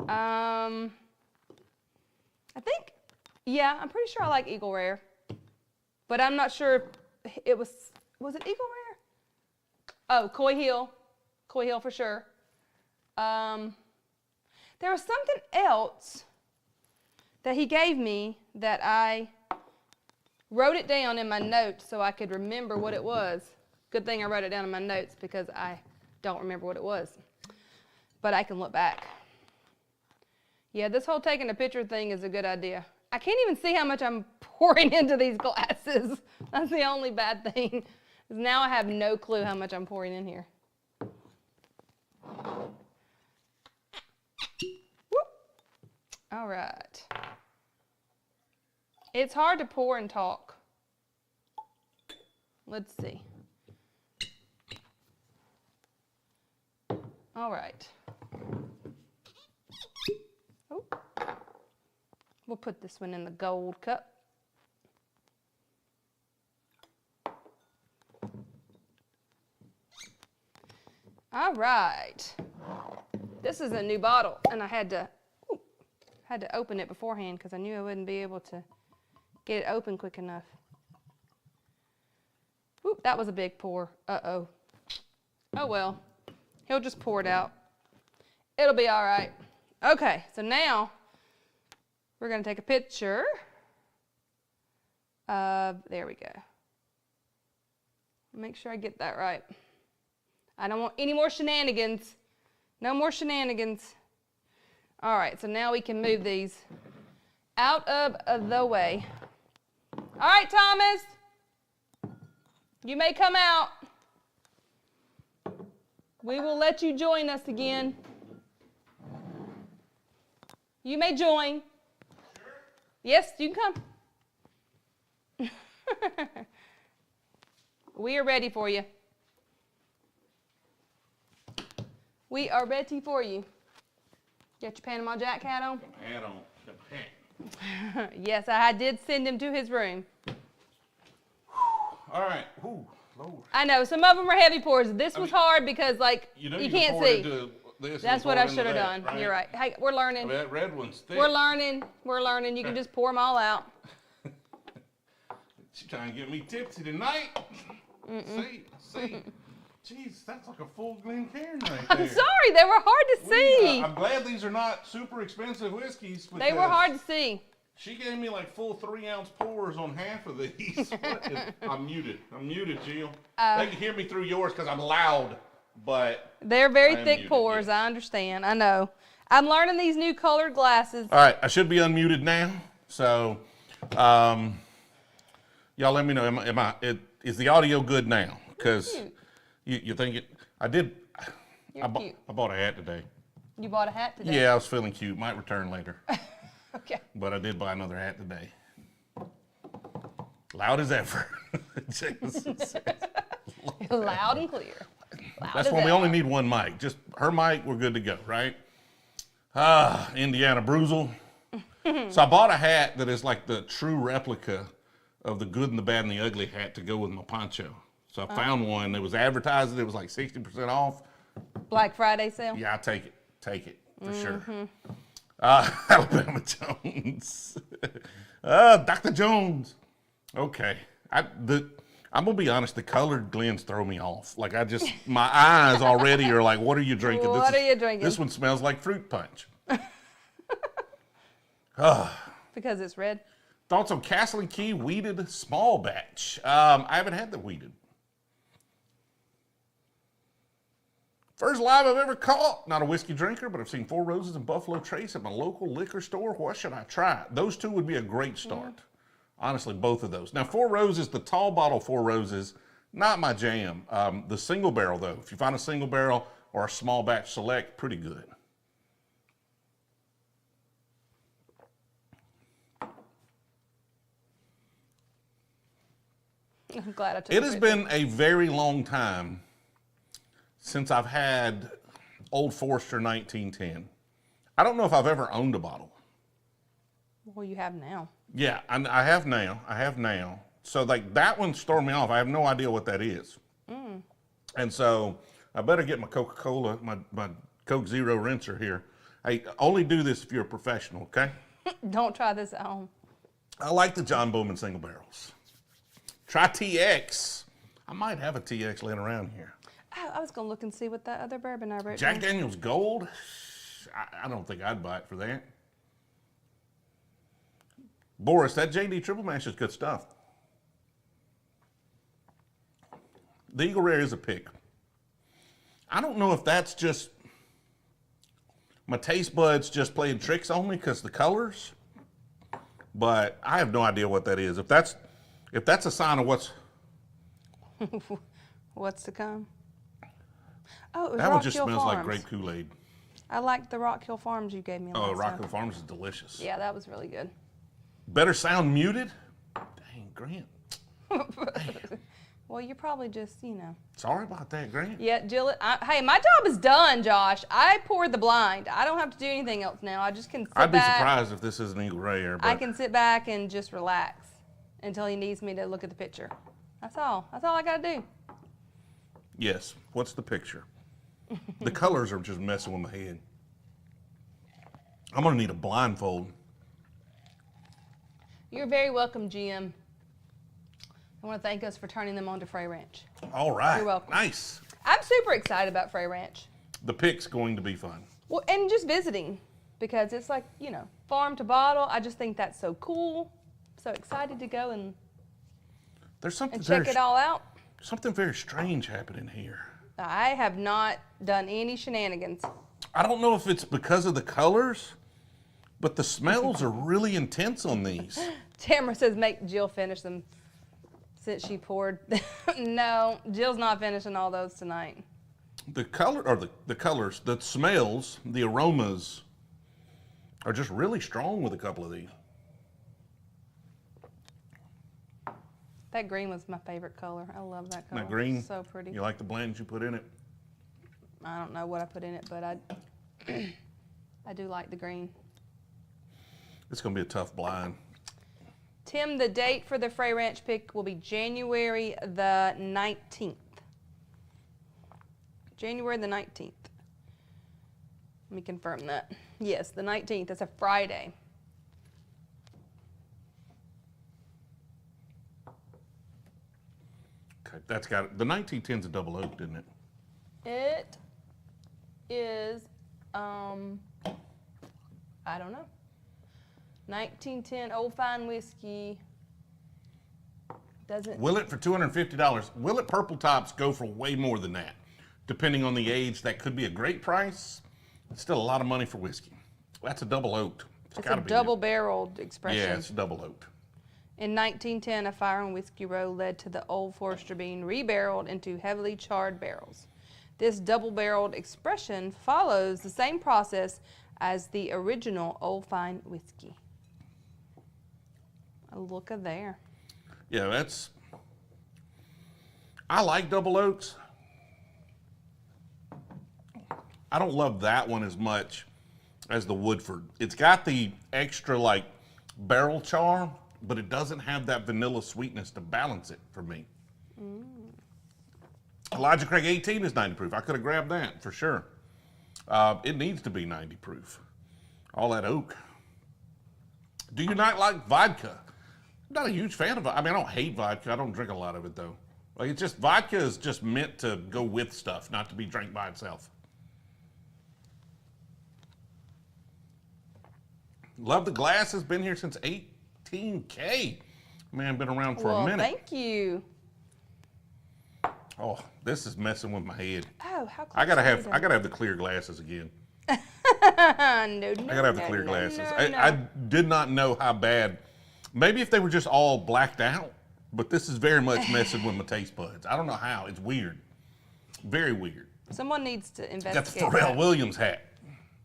I think, I'm pretty sure I like Eagle Rare. But I'm not sure if it was it Eagle Rare? Oh, Coy Hill. Coy Hill for sure. There was something else that he gave me that I wrote it down in my notes so I could remember what it was. Good thing I wrote it down in my notes because I don't remember what it was. But I can look back. Yeah, this whole taking a picture thing is a good idea. I can't even see how much I'm pouring into these glasses. That's the only bad thing. Now I have no clue how much I'm pouring in here. Whoop. All right. It's hard to pour and talk. Let's see. All right. Oh. We'll put this one in the gold cup. All right. This is a new bottle, and I had to open it beforehand because I knew I wouldn't be able to get it open quick enough. Oop, that was a big pour. Uh-oh. Oh, well. He'll just pour it out. It'll be all right. Okay, so now we're going to take a picture of, there we go. Make sure I get that right. I don't want any more shenanigans. No more shenanigans. All right, so now we can move these out of the way. All right, Thomas. You may come out. We will let you join us again. You may join. Sure. Yes, you can come. We are ready for you. We are ready for you. Got your Panama Jack hat on? Got my hat on. Got my hat. Yes, I did send him to his room. All right. Ooh, Lord. I know, some of them are heavy pours. This was hard because, like, you can't see. That's what I should have done. Right? You're right. Hey, we're learning. I mean, that red one's thick. We're learning. We're learning. You can just pour them all out. She's trying to get me tipsy tonight. See. Jeez, that's like a full Glencairn right there. I'm sorry, they were hard to see. I'm glad these are not super expensive whiskeys. They were hard to see. She gave me like full 3-ounce pours on half of these. I'm muted, Jill. They can hear me through yours because I'm loud, but they're very thick pours. Yes. I understand. I know. I'm learning these new colored glasses. All right, I should be unmuted now. So, y'all let me know. Is the audio good now? Because you think it? I did. I bought a hat today. You bought a hat today? Yeah, I was feeling cute. Might return later. Okay. But I did buy another hat today. Loud as ever. Loud and clear. That's why we only need one mic. Just her mic, we're good to go, right? Indiana Brewzle. So I bought a hat that is like the true replica of the good and the bad and the ugly hat to go with my poncho. So I found one that was advertised. It was like 60% off. Black Friday sale? Yeah, I take it. Take it for sure. Alabama Jones. Dr. Jones. Okay. I'm gonna be honest, the colored Glens throw me off. Like my eyes already are like, what are you drinking? What are you drinking? This one smells like fruit punch. Because it's red. Thoughts on Castle and Key weeded small batch? I haven't had the weeded. First live I've ever caught. Not a whiskey drinker, but I've seen Four Roses and Buffalo Trace at my local liquor store. What should I try? Those two would be a great start. Honestly, both of those. Now, Four Roses, the tall bottle Four Roses, not my jam. The single barrel, though, if you find a single barrel or a small batch select, pretty good. I'm glad I took it. It has been a very long time since I've had Old Forester 1910. I don't know if I've ever owned a bottle. Well, you have now. Yeah, I have now. So like that one's throwing me off. I have no idea what that is. And so I better get my Coca-Cola, my Coke Zero rinser here. Hey, only do this if you're a professional, okay? Don't try this at home. I like the John Bowman single barrels. Try TX. I might have a TX laying around here. I was going to look and see what that other bourbon I wrote Jack down. Daniel's Gold? I don't think I'd buy it for that. Boris, that JD Triple Mash is good stuff. The Eagle Rare is a pick. I don't know if that's just my taste buds just playing tricks on me because the colors, but I have no idea what that is. If that's a sign of what's to come. Oh, it was That one Rock just Hill smells like Farms. grape Kool-Aid. I liked the Rock Hill Farms you gave me Oh, last Rock time. Hill Farms is delicious. Yeah, that was really good. Better sound muted? Dang, Grant. Well, you're probably just, you know. Sorry about that, Grant. Yeah, Jill, hey, my job is done, Josh. I poured the blind. I don't have to do anything else now. I just can sit I'd be back. surprised if this isn't Eagle Rare. But I can sit back and just relax until he needs me to look at the picture. That's all. That's all I got to do. Yes. What's the picture? The colors are just messing with my head. I'm going to need a blindfold. You're very welcome, GM. I want to thank us for turning them on to Frey Ranch. All right. You're welcome. Nice. I'm super excited about Frey Ranch. The pick's going to be fun. Well, and just visiting, because it's like, you know, farm to bottle. I just think that's so cool. So excited to go and There's something check it all out. Something very strange happening here. I have not done any shenanigans. I don't know if it's because of the colors, but the smells are really intense on these. Tamara says make Jill finish them since she poured. No, Jill's not finishing all those tonight. The color, or the colors, the smells, the aromas are just really strong with a couple of these. That green was my favorite color. I love that color. That green, So pretty. You like the blends you put in it? I don't know what I put in it, but I do like the green. It's going to be a tough blind. Tim, the date for the Frey Ranch Pick will be January the 19th. January the 19th. Let me confirm that. Yes, the 19th. That's a Friday. Okay, that's got it. The 1910's a double oak, didn't it? It is, I don't know. 1910 Old Fine Whiskey. Doesn't. Will it for $250? Will it purple tops go for way more than that? Depending on the age, that could be a great price. It's still a lot of money for whiskey. That's a double oaked. It's gotta a be double barreled expression. Yeah, it's double oaked. In 1910, a fire on Whiskey Row led to the Old Forester being rebarreled into heavily charred barrels. This double-barreled expression follows the same process as the original Old Fine Whiskey. Look at there. Yeah, that's. I like double oaks. I don't love that one as much as the Woodford. It's got the extra like barrel char, but it doesn't have that vanilla sweetness to balance it for me. Elijah Craig 18 is 90 proof. I could have grabbed that for sure. It needs to be 90 proof. All that oak. Do you not like vodka? I'm not a huge fan of it. I mean, I don't hate vodka. I don't drink a lot of it though. Like it's just, vodka is just meant to go with stuff, not to be drank by itself. Love the glass. Has been here since 18K. Man, been around for a minute. Thank you. Oh, this is messing with my head. Oh, how close I gotta are have you the clear glasses again. no, I gotta have the clear glasses. I did not know how bad. Maybe if they were just all blacked out, but this is very much messing with my taste buds. I don't know how. It's weird. Very weird. Someone needs to investigate. Got the Pharrell that. Williams hat.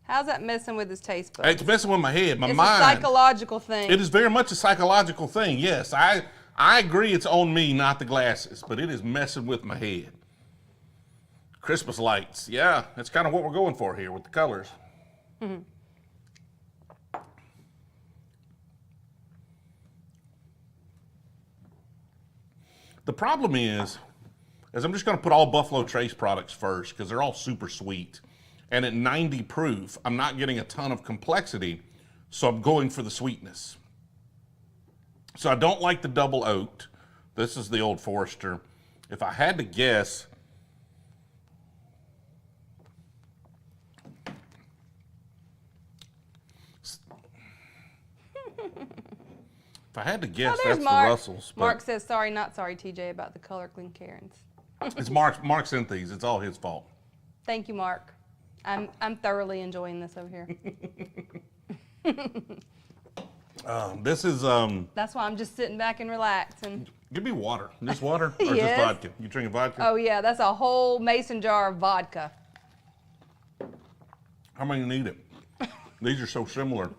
How's that messing with his taste buds? It's messing with my head, my It's mind. a psychological thing. It is very much a psychological thing. Yes, I agree. It's on me, not the glasses, but it is messing with my head. Christmas lights. Yeah, that's kind of what we're going for here with the colors. Mm-hmm. The problem is I'm just going to put all Buffalo Trace products first because they're all super sweet. And at 90 proof, I'm not getting a ton of complexity, so I'm going for the sweetness. So I don't like the double oaked. This is the Old Forester. If I had to guess, there's that's Mark. the Russells. Mark says, sorry, not sorry, TJ, about the color glencairns. It's Mark sent these. It's all his fault. Thank you, Mark. I'm thoroughly enjoying this over here. This is That's why I'm just sitting back and relaxing. Give me water. Just water or Yes. just vodka? You drinking vodka? Oh yeah, that's a whole mason jar of vodka. I mean, need it. These are so similar.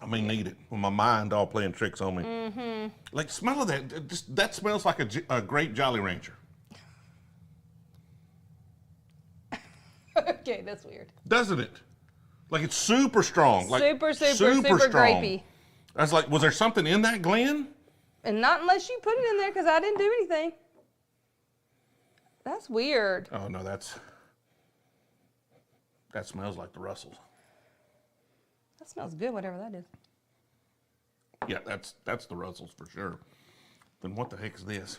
I mean, need it. With my mind all playing tricks on me. Mm-hmm. Like, smell of that. That smells like a great Jolly Rancher. Okay, that's weird. Doesn't it? Like, it's super strong. Like, Super grapey. I was like, was there something in that, Glenn? And not unless you put it in there, because I didn't do anything. That's weird. Oh, no, that smells like the Russells. That smells good, whatever that is. Yeah, that's the Russells for sure. Then what the heck is this?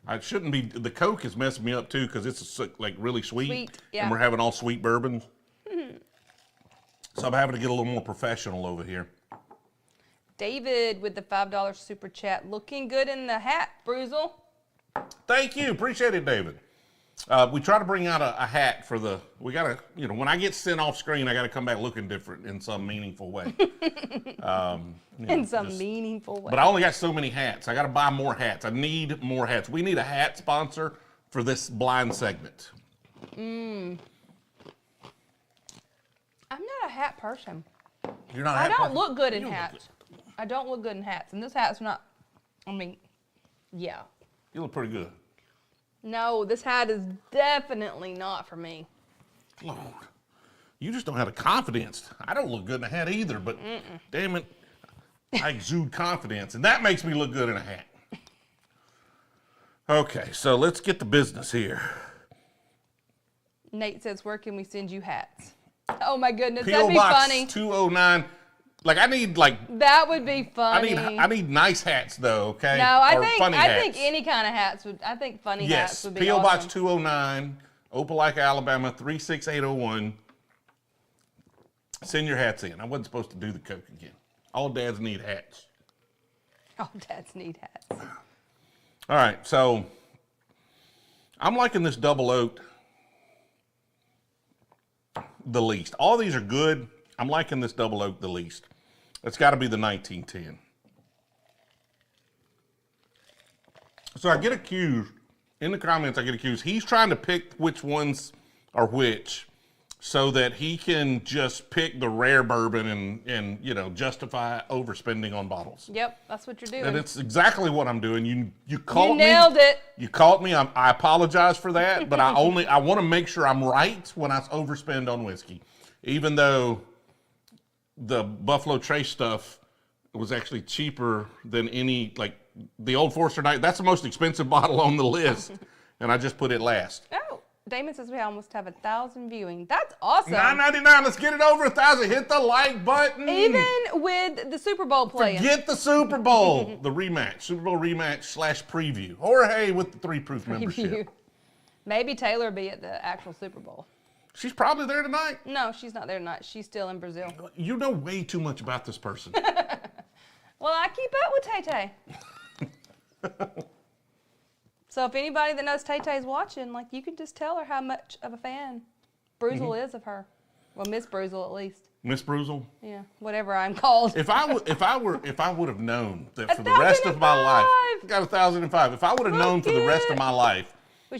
I shouldn't be. The Coke is messing me up too because it's like really sweet. Sweet, yeah. And we're having all sweet bourbons. So I'm having to get a little more professional over here. David with the $5 super chat. Looking good in the hat, Brewzle. Thank you. Appreciate it, David. We try to bring out a hat for the, we got to, when I get sent off screen, I got to come back looking different in some meaningful way. In some meaningful way. But I only got so many hats. I got to buy more hats. I need more hats. We need a hat sponsor for this blind segment. I'm not a hat person. You're not a I hat don't person? look good in You don't look hats. I don't look good in hats. And this hat's not, yeah. You look pretty good. No, this hat is definitely not for me. Lord, you just don't have the confidence. I don't look good in a hat either, but damn it, I exude confidence, and that makes me look good in a hat. Okay, so let's get to business here. Nate says, where can we send you hats? Oh my goodness, P.O. that'd be Box funny. 209. Like, I need, That would be funny. I need nice hats, though, okay? No, I Or funny hats. think any kind of hats would. I think funny hats Yes, would be P.O. awesome. Box 209, Opelika, Alabama, 36801. Send your hats in. I wasn't supposed to do the Coke again. All dads need hats. All dads need hats. All right, so I'm liking this double oak the least. All these are good. I'm liking this double oak the least. It's got to be the 1910. So I get accused, in the comments I get accused, he's trying to pick which ones are which so that he can just pick the rare bourbon and justify overspending on bottles. Yep, that's what you're doing. And it's exactly what I'm doing. You caught me. You nailed it. You caught me. I apologize for that, but I want to make sure I'm right when I overspend on whiskey. Even though the Buffalo Trace stuff was actually cheaper than any, like the Old Forester Night. That's the most expensive bottle on the list, and I just put it last. Oh, Damon says we almost have 1,000 viewing. That's awesome. $9.99. Let's get it over 1,000. Hit the like button. Even with the Super Bowl playing. Get the Super Bowl, the rematch, Super Bowl rematch / preview, or hey, with the 3-proof membership. Maybe Taylor will be at the actual Super Bowl. She's probably there tonight. No, she's not there tonight. She's still in Brazil. You know way too much about this person. Well, I keep up with Tay-Tay. So if anybody that knows Tay-Tay's watching, you can just tell her how much of a fan Brewzle is of her. Well, Miss Brewzle at least. Miss Brewzle? Yeah, whatever I'm called. If I would have known that for the rest of my life, got 1,005. If I would have known for the rest of my life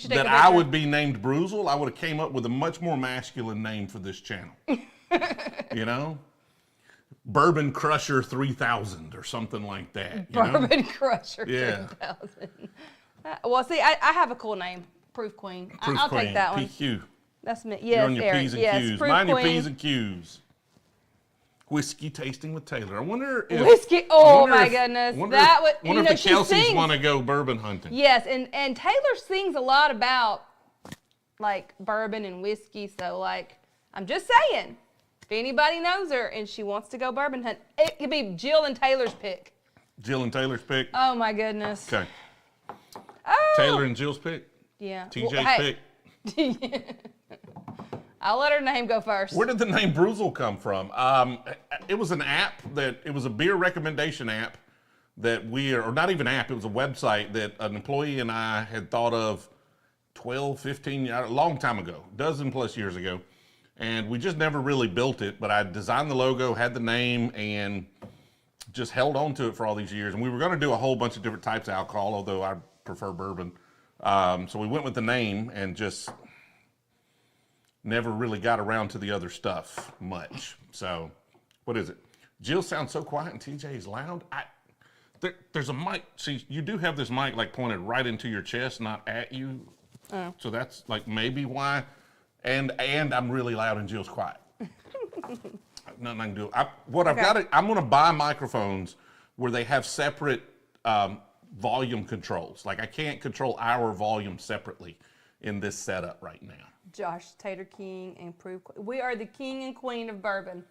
that I would be named Brewzle, I would have came up with a much more masculine name for this channel. Bourbon Crusher 3000 or something like that. Bourbon Crusher 3000. Well, see, I have a cool name, Proof Queen. I'll take that one. PQ. That's me. You're Yes, on your Eric. P's and Yes, Q's. Proof Mind your Queen. P's and Q's. Whiskey tasting with Taylor. I wonder if Whiskey. Oh my goodness, Wonder if the she Kelseys sings. want to go bourbon hunting. Yes, and Taylor sings a lot about bourbon and whiskey. So I'm just saying, if anybody knows her and she wants to go bourbon hunt, it could be Jill and Taylor's pick. Jill and Taylor's pick. Oh my goodness. Okay. Oh. Taylor and Jill's pick. Yeah. TJ's pick. I'll let her name go first. Where did the name Brewzle come from? It was an app it was a beer recommendation app that or not even app, it was a website that an employee and I had thought of 12, 15, a long time ago, dozen plus years ago. And we just never really built it, but I designed the logo, had the name, and just held on to it for all these years. And we were going to do a whole bunch of different types of alcohol, although I prefer bourbon. So we went with the name and just never really got around to the other stuff much. So what is it? Jill sounds so quiet and TJ is loud. There's a mic. See, you do have this mic like pointed right into your chest, not at you. Oh. So that's like maybe why. And I'm really loud and Jill's quiet. Nothing I can do. I'm going to buy microphones where they have separate volume controls. Like I can't control our volume separately in this setup right now. Josh, Tater King, and Proof. We are the king and queen of bourbon.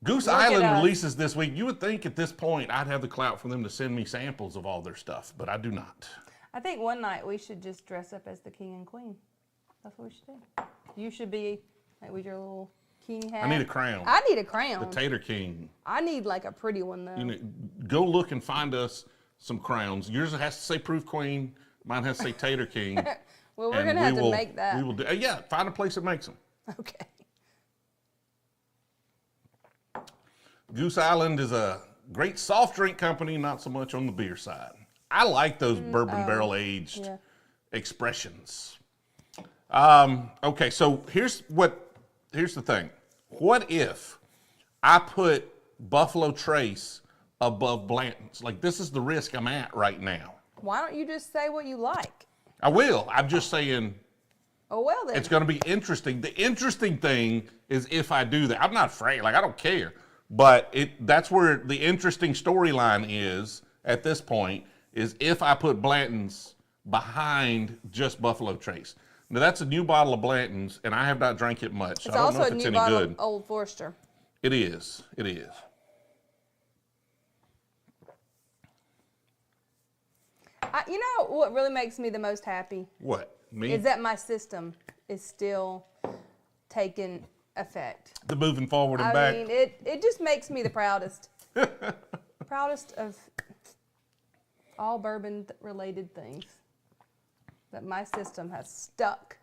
Goose Island releases this week. You would think at this point I'd have the clout for them to send me samples of all their stuff, but I do not. I think one night we should just dress up as the king and queen. That's what we should do. You should be like with your little king hat. I need a crown. I need a crown. The Tater King. I need like a pretty one though. You know, go look and find us some crowns. Yours has to say Proof Queen. Mine has to say Tater King. Well, we're gonna have to make that. We will do. Yeah, find a place that makes them. Okay. Goose Island is a great soft drink company, not so much on the beer side. I like those bourbon barrel aged expressions. Okay, so here's the thing. What if I put Buffalo Trace above Blanton's? Like, this is the risk I'm at right now. Why don't you just say what you like? I will. I'm just saying. Oh, well then. It's going to be interesting. The interesting thing is if I do that. I'm not afraid. Like, I don't care. But that's where the interesting storyline is at this point, is if I put Blanton's behind just Buffalo Trace. Now, that's a new bottle of Blanton's, and I have not drank it much. So It's I don't also know if a it's new any bottle good. of Old Forester. It is. It is. You know what really makes me the most happy? What? Me? Is that my system is still taking effect. The moving forward and back. I mean, it just makes me the proudest. Proudest of all bourbon-related things that my system has stuck.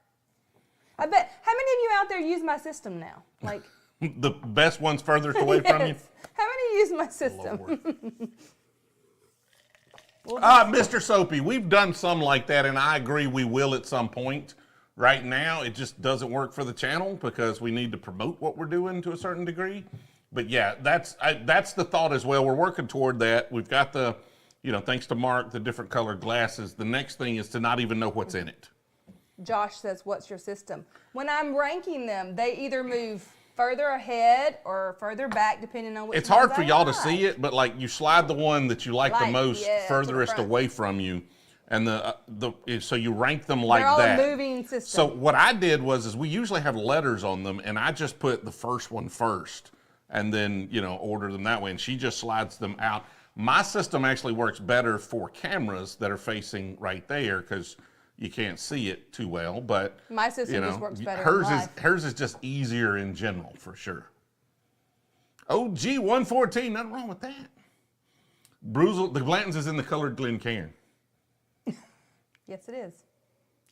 I bet, how many of you out there use my system now? Like The best one's furthest away from you? How many use my system? Mr. Soapy, we've done some like that, and I agree we will at some point. Right now, it just doesn't work for the channel because we need to promote what we're doing to a certain degree. But yeah, that's the thought as well. We're working toward that. We've got the, thanks to Mark, the different colored glasses. The next thing is to not even know what's in it. Josh says, what's your system? When I'm ranking them, they either move further ahead or further back, depending on which It's hard ones for I y'all to like. see it, but like you slide the one that you like the most to the furthest front. away from you, and so you rank them like They're all that. a moving system. So what I did is we usually have letters on them, and I just put the first one first, and then order them that way, and she just slides them out. My system actually works better for cameras that are facing right there because you can't see it too well, but my system just works better. Hers is just easier in general for sure. OG 114, nothing wrong with that. Brewzle, the Blanton's is in the colored Glencairn. Yes, it is.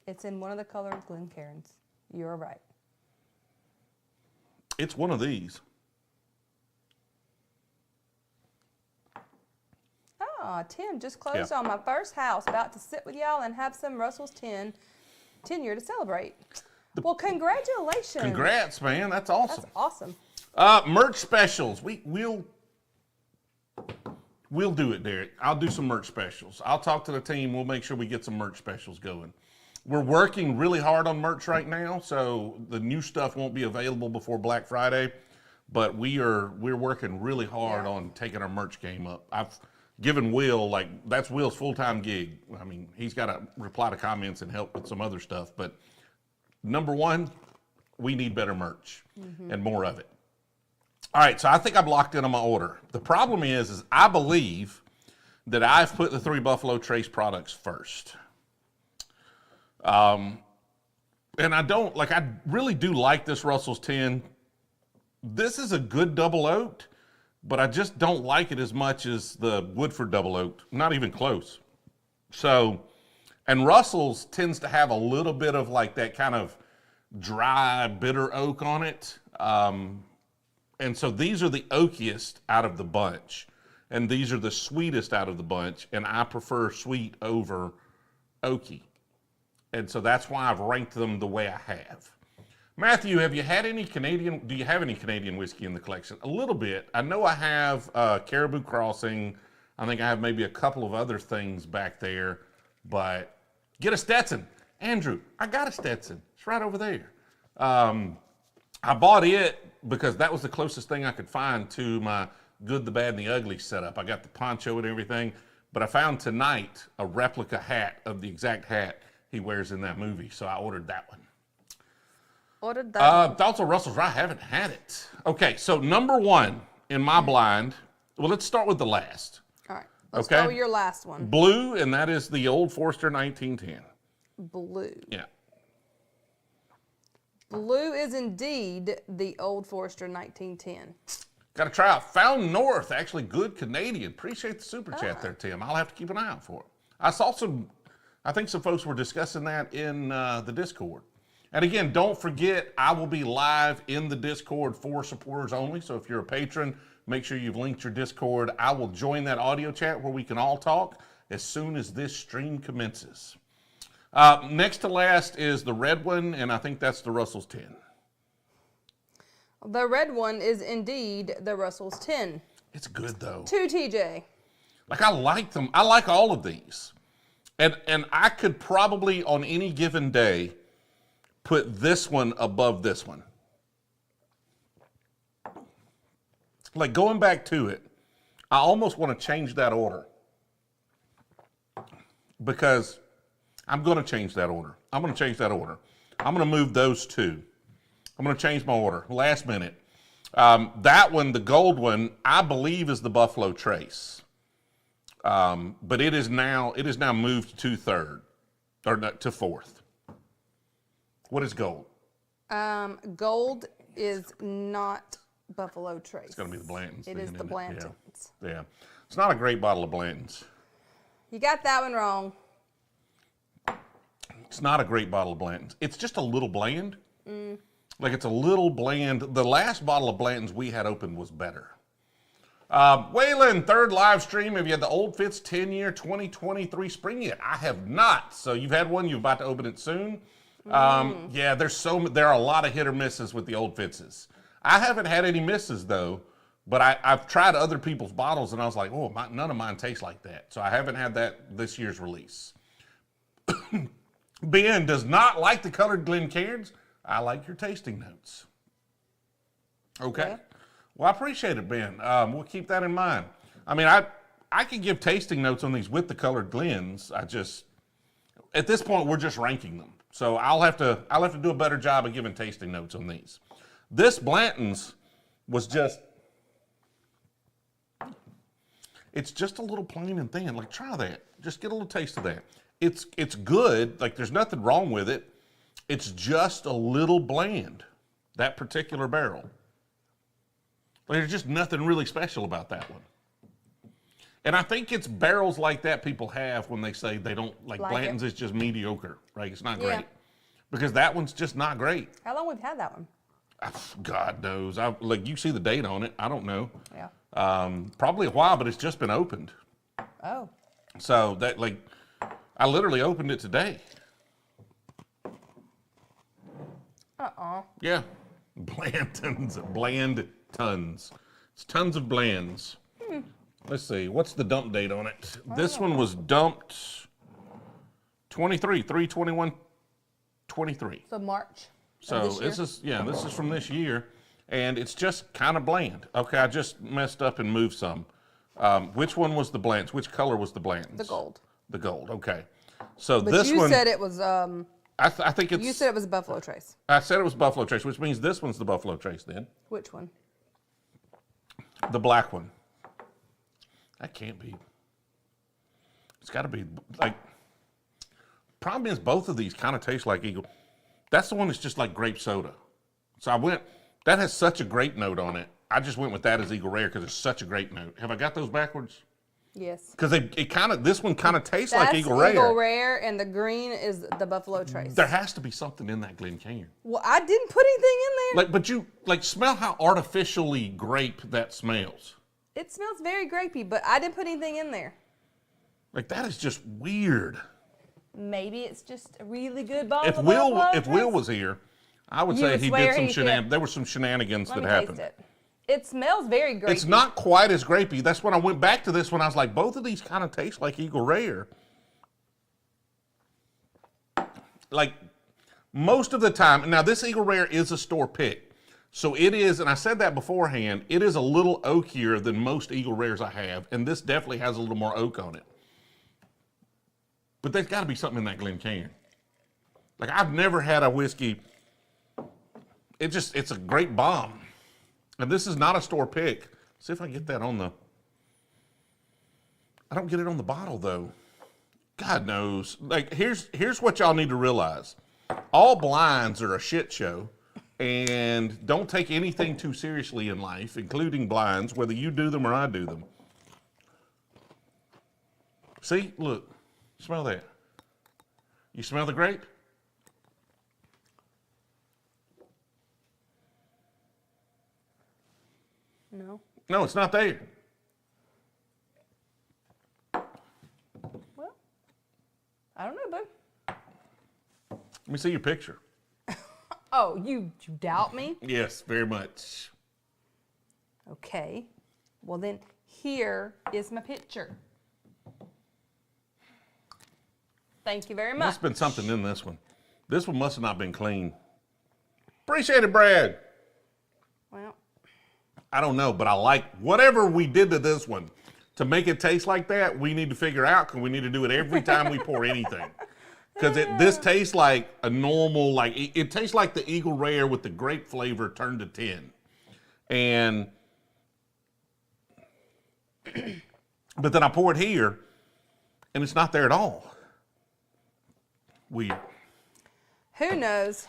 It's in one of the colored Glencairns. You're right. It's one of these. Oh, 10 just closed on my first house. About to sit with y'all and have some Russell's 10 year to celebrate. Well, congratulations. Congrats, man. That's awesome. That's awesome. Merch specials. We'll do it, Derek. I'll do some merch specials. I'll talk to the team. We'll make sure we get some merch specials going. We're working really hard on merch right now, so the new stuff won't be available before Black Friday. But we're working really hard on taking our merch game up. I've given Will, that's Will's full-time gig. I mean, he's got to reply to comments and help with some other stuff. But number one, we need better merch and more of it. All right, so I think I've locked in on my order. The problem is I believe that I've put the 3 Buffalo Trace products first. And I really do like this Russell's 10. This is a good double oaked, but I just don't like it as much as the Woodford double oaked. Not even close. So, and Russell's tends to have a little bit of that kind of dry, bitter oak on it. And so these are the oakiest out of the bunch. and these are the sweetest out of the bunch, and I prefer sweet over oaky. And so that's why I've ranked them the way I have. Matthew, have you had any Canadian, do you have any Canadian whiskey in the collection? A little bit. I know I have Caribou Crossing. I think I have maybe a couple of other things back there, but get a Stetson. Andrew, I got a Stetson. It's right over there. I bought it because that was the closest thing I could find to my Good, the Bad, and the Ugly setup. I got the poncho and everything, but I found tonight a replica hat of the exact hat he wears in that movie, so I ordered that one. Ordered that. Also, Russell's right. I haven't had it. Okay, so number one in my blind. Well, let's start with the last. All right. Let's Okay. go with your last one. Blue, and that is the Old Forester 1910. Blue. Yeah. Blue is indeed the Old Forester 1910. Got to try out Found North. Actually, good Canadian. Appreciate the super chat there, Tim. I'll have to keep an eye out for it. I saw some. I think some folks were discussing that in the Discord. And again, don't forget, I will be live in the Discord for supporters only. So if you're a patron, make sure you've linked your Discord. I will join that audio chat where we can all talk as soon as this stream commences. Next to last is the red one, and I think that's the Russell's 10. The red one is indeed the Russell's 10. It's good, though. 2 TJ. Like, I like them. I like all of these. And I could probably, on any given day, put this one above this one. Like, going back to it, I almost want to change that order. Because I'm going to change that order. I'm going to change that order. I'm going to move those two. I'm going to change my order. Last minute. That one, the gold one, I believe is the Buffalo Trace. But it is now moved to third, or not, to fourth. What is gold? Gold is not Buffalo Trace. It's going to be the Blantons. It then, is the isn't it? Blantons. Yeah. It's not a great bottle of Blantons. You got that one wrong. It's not a great bottle of Blantons. It's just a little bland. Like, it's a little bland. The last bottle of Blantons we had open was better. Waylon, third live stream. Have you had the Old Fitz 10-year 2023 spring yet? I have not. So you've had one. You're about to open it soon. Yeah, there are a lot of hit or misses with the Old Fitzes. I haven't had any misses, though. But I've tried other people's bottles, and I was like, oh, none of mine taste like that. So I haven't had that this year's release. Ben does not like the colored Glencairns. I like your tasting notes. Okay. Yeah. Well, I appreciate it, Ben. We'll keep that in mind. I mean, I could give tasting notes on these with the colored Glens. At this point, we're just ranking them. So I'll have to do a better job of giving tasting notes on these. This Blanton's was just, it's just a little plain and thin. Like, try that. Just get a little taste of that. It's good. Like, there's nothing wrong with it. It's just a little bland, that particular barrel. Like, there's just nothing really special about that one. And I think it's barrels like that people have when they say they don't, like Blanton's is just mediocre, right? It's not great. Yeah. Because that one's just not great. How long have we had that one? God knows. Like, you see the date on it. I don't know. Yeah. Probably a while, but it's just been opened. Oh. So that, like, I literally opened it today. Yeah. Blanton's, bland tons. It's tons of blands. Let's see. What's the dump date on it? This one was dumped 3/21/23. So March. So this is from this year, and it's just kind of bland. Okay, I just messed up and moved some. Which one was the Blantons? Which color was the Blantons? The gold. The gold. Okay. So But this you one, said it was I think it's. you said it was Buffalo Trace. I said it was Buffalo Trace, which means this one's the Buffalo Trace then. Which one? The black one. That can't be. It's got to be, like, problem is both of these kind of taste like Eagle. That's the one that's just like grape soda. So that has such a grape note on it. I just went with that as Eagle Rare because it's such a grape note. Have I got those backwards? Yes. Because this one kind of tastes like Eagle Rare. Eagle Rare, and the green is the Buffalo Trace. There has to be something in that Glencairn. Well, I didn't put anything in there. Like, but you, like, smell how artificially grape that smells. It smells very grapey, but I didn't put anything in there. Like, that is just weird. Maybe it's just a really good bottle If of Will was here, I would say he did some shenanigans. There were some shenanigans that happened. Taste it. It smells very grapey. It's not quite as grapey. That's when I went back to this one. I was like, both of these kind of taste like Eagle Rare. Like, most of the time, now this Eagle Rare is a store pick. So it is, and I said that beforehand, it is a little oakier than most Eagle Rares I have, and this definitely has a little more oak on it. But there's got to be something in that Glencairn. Like, I've never had a whiskey, it's a great bomb. And this is not a store pick. See if I get that on the, I don't get it on the bottle though. God knows. Like, here's what y'all need to realize. All blinds are a shit show. And don't take anything too seriously in life, including blinds, whether you do them or I do them. See, look, smell that. You smell the grape? No. No, it's not there. Well, I don't know, boo. Let me see your picture. Oh, you doubt me? Yes, very much. Okay. Well, then here is my picture. Thank you very much. Must have been something in this one. This one must have not been clean. Appreciate it, Brad. Well, I don't know, but I like whatever we did to this one to make it taste like that. We need to figure out because we need to do it every time we pour anything. Because this tastes like a normal, like it tastes like the Eagle Rare with the grape flavor turned to 10. And, but then I pour it here and it's not there at all. Weird. who knows?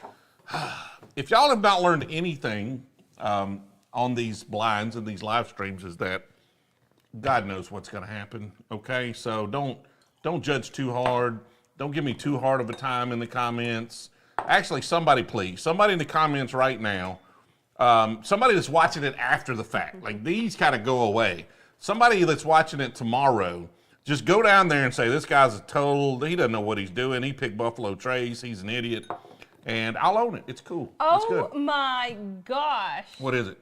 If y'all have not learned anything on these blinds and these live streams, is that God knows what's going to happen. Okay, so don't judge too hard. Don't give me too hard of a time in the comments. Actually, somebody please, somebody in the comments right now, somebody that's watching it after the fact, like these kind of go away. Somebody that's watching it tomorrow, just go down there and say, this guy's he doesn't know what he's doing. He picked Buffalo Trace. He's an idiot. And I'll own it. It's cool. It's good. Oh my gosh. What is it?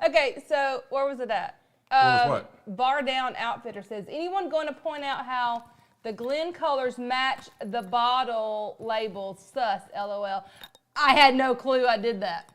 Okay, so where was it at? What was what? Bar Down Outfitter says, anyone going to point out how the Glen colors match the bottle labels? Sus, LOL. I had no clue I did that.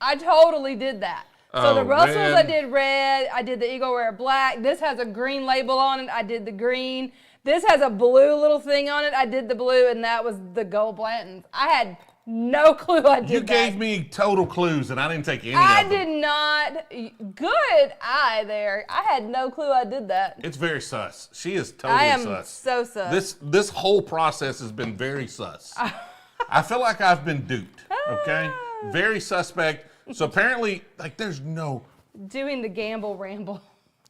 I totally did that. So the Russells, red. I did red. I did the Eagle Rare black. This has a green label on it. I did the green. This has a blue little thing on it. I did the blue, and that was the gold Blantons. I had no clue I did that. You gave me total clues, and I didn't take any of them. I did not. Good eye there. I had no clue I did that. It's very sus. She is totally I am sus. so sus. This whole process has been very sus. I feel like I've been duped, okay? Very suspect. So apparently, like, there's no... Doing the gamble ramble.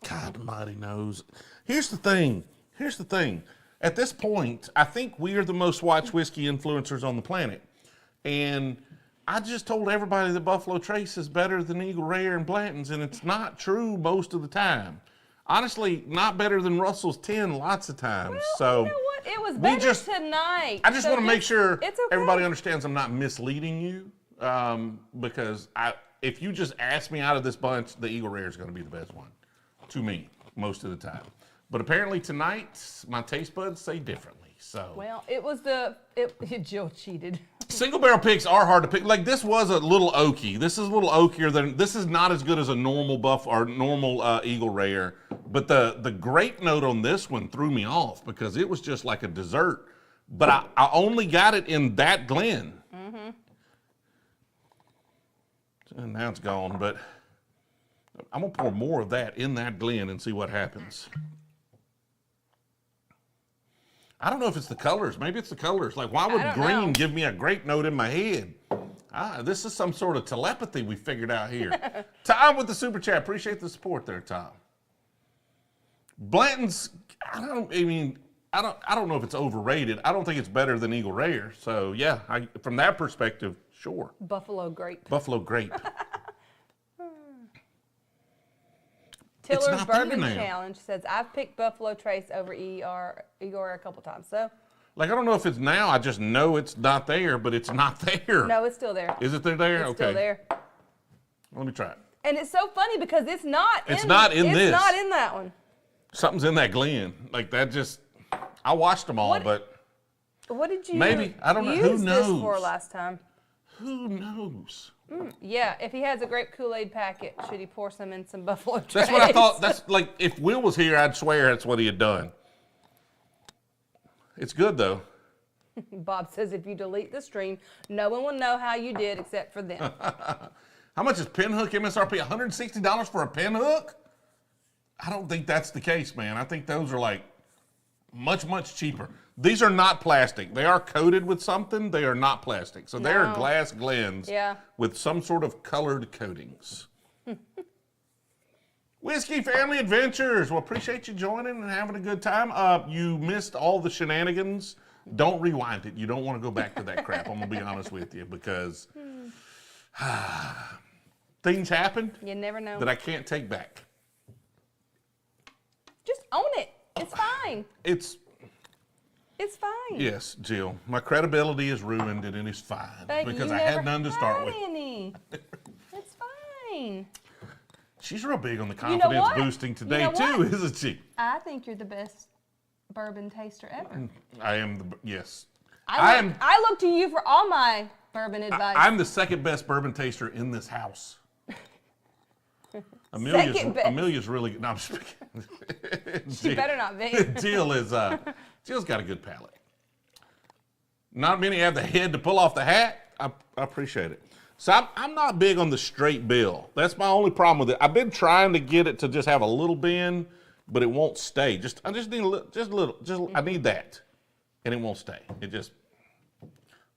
God almighty knows. Here's the thing. At this point, I think we are the most watched whiskey influencers on the planet. And I just told everybody that Buffalo Trace is better than Eagle Rare and Blanton's, and it's not true most of the time. Honestly, not better than Russell's 10 lots of times. Well, so you know what? It was better tonight. I just want to make sure it's okay. everybody understands I'm not misleading you, because if you just ask me out of this bunch, the Eagle Rare is going to be the best one to me most of the time. But apparently tonight, my taste buds say differently. So Well, Jill cheated. single barrel picks are hard to pick. Like, this was a little oaky. This is a little oakier than, this is not as good as a normal normal Eagle Rare. But the grape note on this one threw me off because it was just like a dessert. But I only got it in that Glen. Mm-hmm. And now it's gone, but I'm gonna pour more of that in that Glen and see what happens. I don't know if it's the colors. Maybe it's the colors. Like, why would green give me a grape note in my head? This is some sort of telepathy we figured out here. Tom with the super chat. Appreciate the support there, Tom. Blanton's, I don't know if it's overrated. I don't think it's better than Eagle Rare. So yeah, from that perspective, sure. Buffalo grape. Buffalo grape. Tiller's not there Bourbon now. Challenge says, I've picked Buffalo Trace over Igor a couple times. So, Like, I don't know if it's now. I just know it's not there, but it's not there. no, it's still there. Is it there? It's Okay. still there. Let me try it. And it's so funny because it's not It's in not in this. It's not in that one. Something's in that Glen. Like, that just, I watched them all, What- but What did you Maybe. I don't know. use Who this knows? for last time? who knows? Yeah, if he has a grape Kool-Aid packet, should he pour some in some Buffalo Trace? That's what I thought. That's like, if Will was here, I'd swear that's what he had done. It's good, though. Bob says if you delete the stream, no one will know how you did except for them. How much is Pinhook MSRP? $160 for a Pinhook? I don't think that's the case, man. I think those are like much, much cheaper. These are not plastic. They are coated with something. They are not plastic. So they are No. glass Glens Yeah. with some sort of colored coatings. Whiskey Family Adventures. Well, appreciate you joining and having a good time. You missed all the shenanigans. Don't rewind it. You don't want to go back to that crap. I'm going to be honest with you because things happened You never know. that I can't take back. Just own it. It's fine. It's, It's fine. yes, Jill, my credibility is ruined and it is fine But because you I never had none to start with. any. It's fine. She's real big on the know confidence what? boosting You today know too, what? isn't she? I think you're the best bourbon taster ever. I am the, yes. I look to you for all my bourbon advice. I'm the second best bourbon taster in this house. Second best. Amelia's really good. No, I'm just kidding. She better not be. Jill's got a good palate. Not many have the head to pull off the hat. I appreciate it. So I'm not big on the straight bill. That's my only problem with it. I've been trying to get it to just have a little bend, but it won't stay. I just need a little, I need that. And it won't stay. It just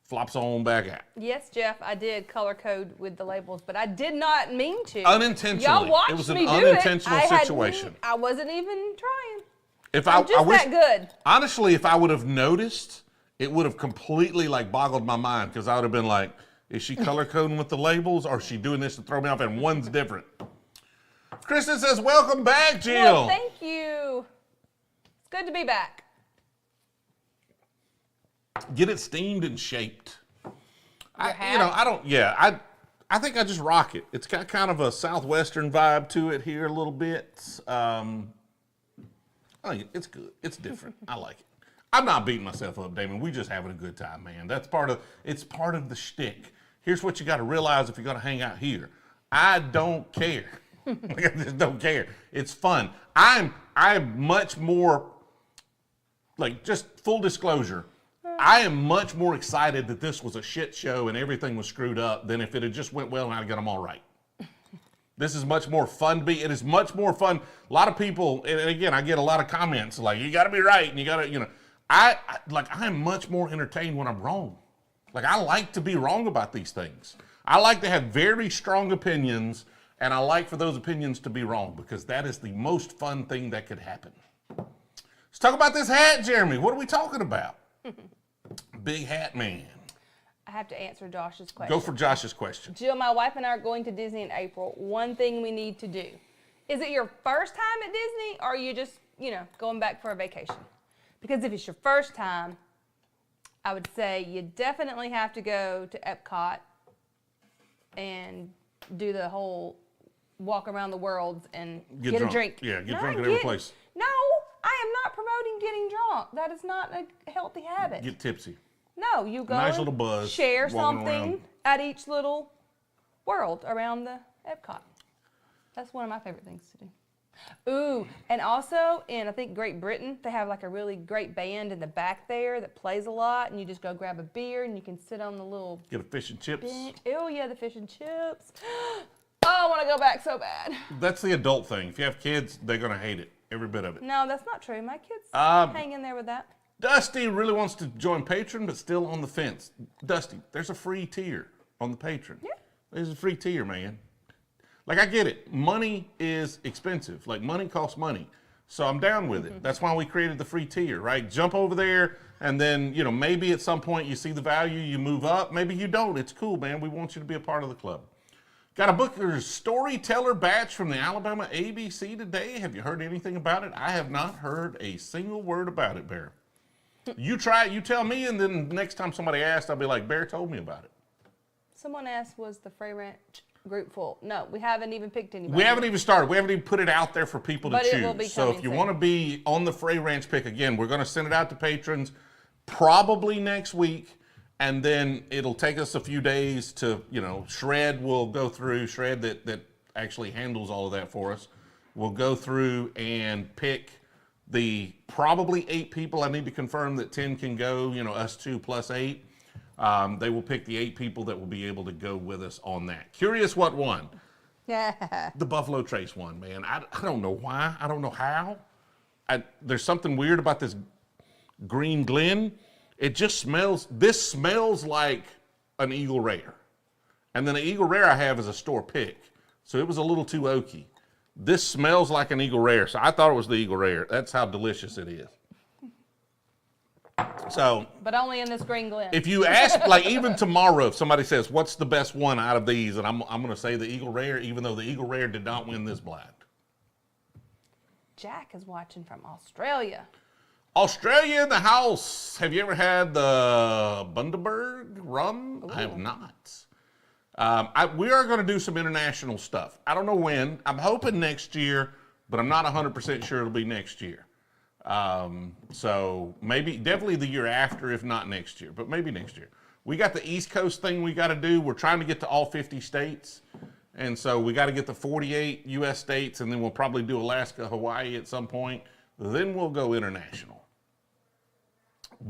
flops on back out. Yes, Jeff, I did color code with the labels, but I did not mean to. Unintentionally. Y'all watched It was an me do unintentional it. situation. I wasn't even trying. If I'm just wish, that good. Honestly, if I would have noticed, it would have completely like boggled my mind because I would have been like, is she color coding with the labels or is she doing this to throw me off? And one's different. Kristen says, welcome back, Jill. Well, thank you. It's good to be back. Get it steamed and shaped. I hat? I think I just rock it. It's got kind of a Southwestern vibe to it here a little bit. It's good. It's different. I like it. I'm not beating myself up, Damon. We just having a good time, man. It's part of the shtick. Here's what you got to realize if you're going to hang out here. I don't care. Like, I just don't care. It's fun. I'm much more, like, just full disclosure, I am much more excited that this was a shit show and everything was screwed up than if it had just went well and I'd got them all right. This is much more fun to be. It is much more fun. A lot of people, and again, I get a lot of comments like, you got to be right and you got to, I am much more entertained when I'm wrong. Like, I like to be wrong about these things. I like to have very strong opinions, and I like for those opinions to be wrong because that is the most fun thing that could happen. Let's talk about this hat, Jeremy. What are we talking about? Big Hat Man. I have to answer Josh's question. Go for Josh's question. Jill, my wife and I are going to Disney in April. One thing we need to do. Is it your first time at Disney, or are you just, going back for a vacation? Because if it's your first time, I would say you definitely have to go to Epcot and do the whole walk around the world and get drunk. a drink. Yeah, get drunk at every place. No, I am not promoting getting drunk. That is not a healthy habit. Get tipsy. No, you go Nice and little buzz, share walking something around. at each little world around the Epcot. That's one of my favorite things to do. Ooh, and also in, I think, Great Britain, they have like a really great band in the back there that plays a lot, and you just go grab a beer and you can sit on the little Get a fish and chips. bench. Oh yeah, the fish and chips. Oh, I want to go back so bad. That's the adult thing. If you have kids, they're going to hate it. Every bit of it. No, that's not true. My kids hang in there with that. Dusty really wants to join Patreon, but still on the fence. Dusty, there's a free tier on the Patreon. Yeah. There's a free tier, man. Like, I get it. Money is expensive. Like, money costs money. So I'm down with it. That's why we created the free tier, right? Jump over there, and then, maybe at some point you see the value, you move up. Maybe you don't. It's cool, man. We want you to be a part of the club. Got a Booker's Storyteller batch from the Alabama ABC today. Have you heard anything about it? I have not heard a single word about it, Bear. You try it, you tell me, and then next time somebody asks, I'll be like, Bear told me about it. Someone asked, was the Frey Ranch group full? No, we haven't even picked anybody. We haven't even started. We haven't even put it out there for people to But choose. it will be So if coming you soon. want to be on the Frey Ranch Pick, again, we're going to send it out to patrons probably next week. And then it'll take us a few days to, Shred will go through, Shred that actually handles all of that for us, will go through and pick the probably 8 people. I need to confirm that 10 can go, us 2 plus 8. They will pick the 8 people that will be able to go with us on that. Curious what won? Yeah. The Buffalo Trace won, man. I don't know why. I don't know how. There's something weird about this Green Glen. It just this smells like an Eagle Rare. And then the Eagle Rare I have is a store pick. So it was a little too oaky. This smells like an Eagle Rare. So I thought it was the Eagle Rare. That's how delicious it is. So. But only in this Green Glen. If you ask, like even tomorrow, if somebody says, what's the best one out of these? And I'm going to say the Eagle Rare, even though the Eagle Rare did not win this blind. Jack is watching from Australia. Australia in the house. Have you ever had the Bundaberg rum? Ooh. I have not. We are going to do some international stuff. I don't know when. I'm hoping next year, but I'm not 100% sure it'll be next year. So definitely the year after, if not next year, but maybe next year. We got the East Coast thing we got to do. We're trying to get to all 50 states. And so we got to get the 48 U.S. states, and then we'll probably do Alaska, Hawaii at some point. Then we'll go international.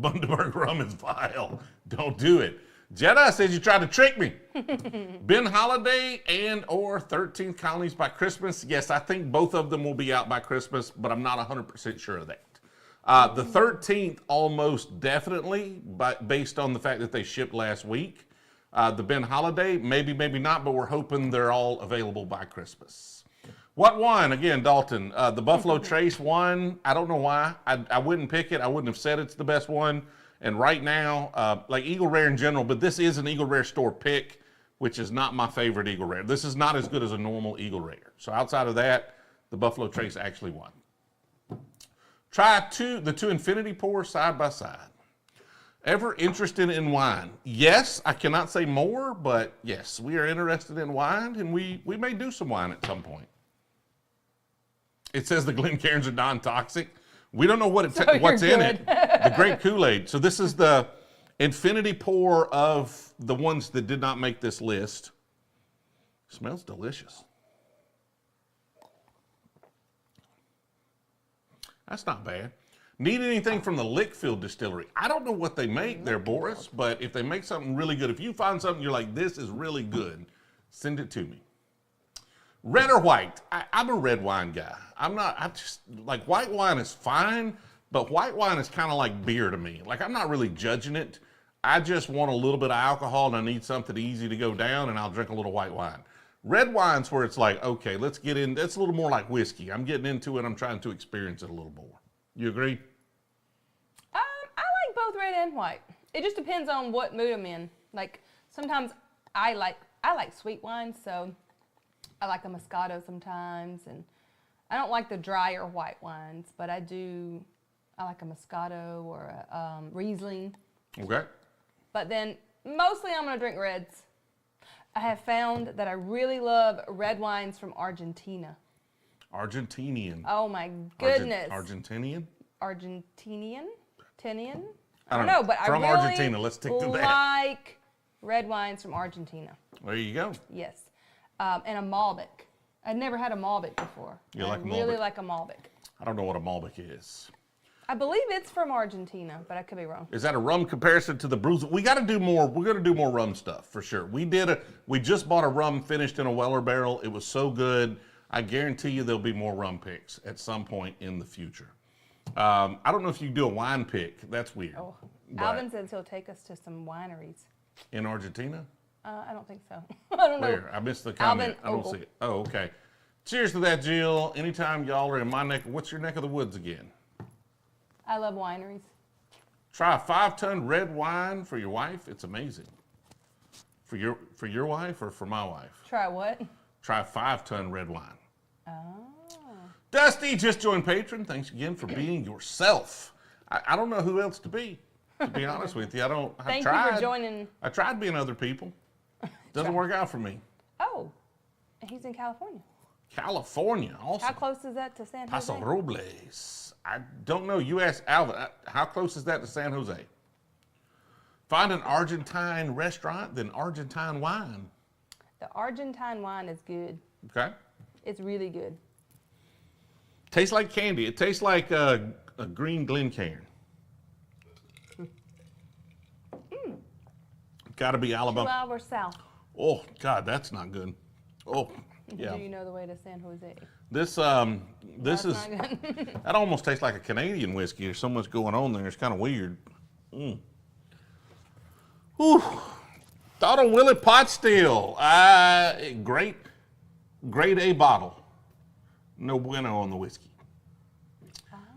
Bundaberg rum is vile. Don't do it. Jedi says you tried to trick me. Ben Holladay and or 13th Colonies by Christmas. Yes, I think both of them will be out by Christmas, but I'm not 100% sure of that. The 13th almost definitely, based on the fact that they shipped last week. The Ben Holladay, maybe not, but we're hoping they're all available by Christmas. What won? Again, Dalton, the Buffalo Trace won. I don't know why. I wouldn't pick it. I wouldn't have said it's the best one. And right now, like Eagle Rare in general, but this is an Eagle Rare store pick, which is not my favorite Eagle Rare. This is not as good as a normal Eagle Rare. So outside of that, the Buffalo Trace actually won. Try the two Infinity Pours side by side. Ever interested in wine? Yes, I cannot say more, but yes, we are interested in wine, and we may do some wine at some point. It says the Glencairns are non-toxic. We don't know what's in it. The grape Kool-Aid. So this is the Infinity Pour of the ones that did not make this list. Smells delicious. That's not bad. Need anything from the Lickfield Distillery? I don't know what they make there, Boris, but if they make something really good, if you find something you're like, this is really good, send it to me. Red or white? I'm a red wine guy. White wine is fine, but white wine is kind of like beer to me. Like, I'm not really judging it. I just want a little bit of alcohol and I need something easy to go down, and I'll drink a little white wine. Red wine's where it's like, okay, let's get in. That's a little more like whiskey. I'm getting into it. I'm trying to experience it a little more. You agree? I like both red and white. It just depends on what mood I'm in. Like, sometimes I like sweet wine, so I like a Moscato sometimes, and I don't like the drier white wines, but I like a Moscato or a Riesling. Okay. But then mostly I'm gonna drink reds. I have found that I really love red wines from Argentina. Argentinian. Oh my goodness. Argentinian? Argentinian? Tinian? I don't know, but from I really Argentina. Let's stick to that. like red wines from Argentina. There you go. Yes. And a Malbec. I'd never had a Malbec before. You like I really Malbec? like a Malbec. I don't know what a Malbec is. I believe it's from Argentina, but I could be wrong. Is that a rum comparison to the Brewzle? We got to do more. We're going to do more rum stuff for sure. We just bought a rum finished in a Weller barrel. It was so good. I guarantee you there'll be more rum picks at some point in the future. I don't know if you can do a wine pick. That's weird. Oh, But Alvin says he'll take us to some wineries. in Argentina? I don't think so. I don't know. Where? I missed the comment. Alvin I don't Ogle. see it. Oh, okay. Cheers to that, Jill. Anytime y'all are in my neck, what's your neck of the woods again? I love wineries. Try a 5-ton red wine for your wife. It's amazing. For your wife or for my wife? Try what? Try 5-ton red wine. Oh. Dusty just joined Patron. Thanks again for being yourself. I don't know who else to be honest with you. Thank you for joining. I tried being other people. Doesn't work out for me. Oh, he's in California. California, also. How close is that to San Jose? Paso Robles. I don't know. You asked Alvin, how close is that to San Jose? Find an Argentine restaurant, then Argentine wine. The Argentine wine is good. Okay. It's really good. Tastes like candy. It tastes like a green Glencairn. Got to be 2 Alabama. hours south. Oh God, that's not good. Oh yeah. Do you know the way to San Jose? This That's is not good. that almost tastes like a Canadian whiskey. There's so much going on there. It's kind of weird. Whew. Thought on Willie Pot Still. Great A bottle. No bueno on the whiskey.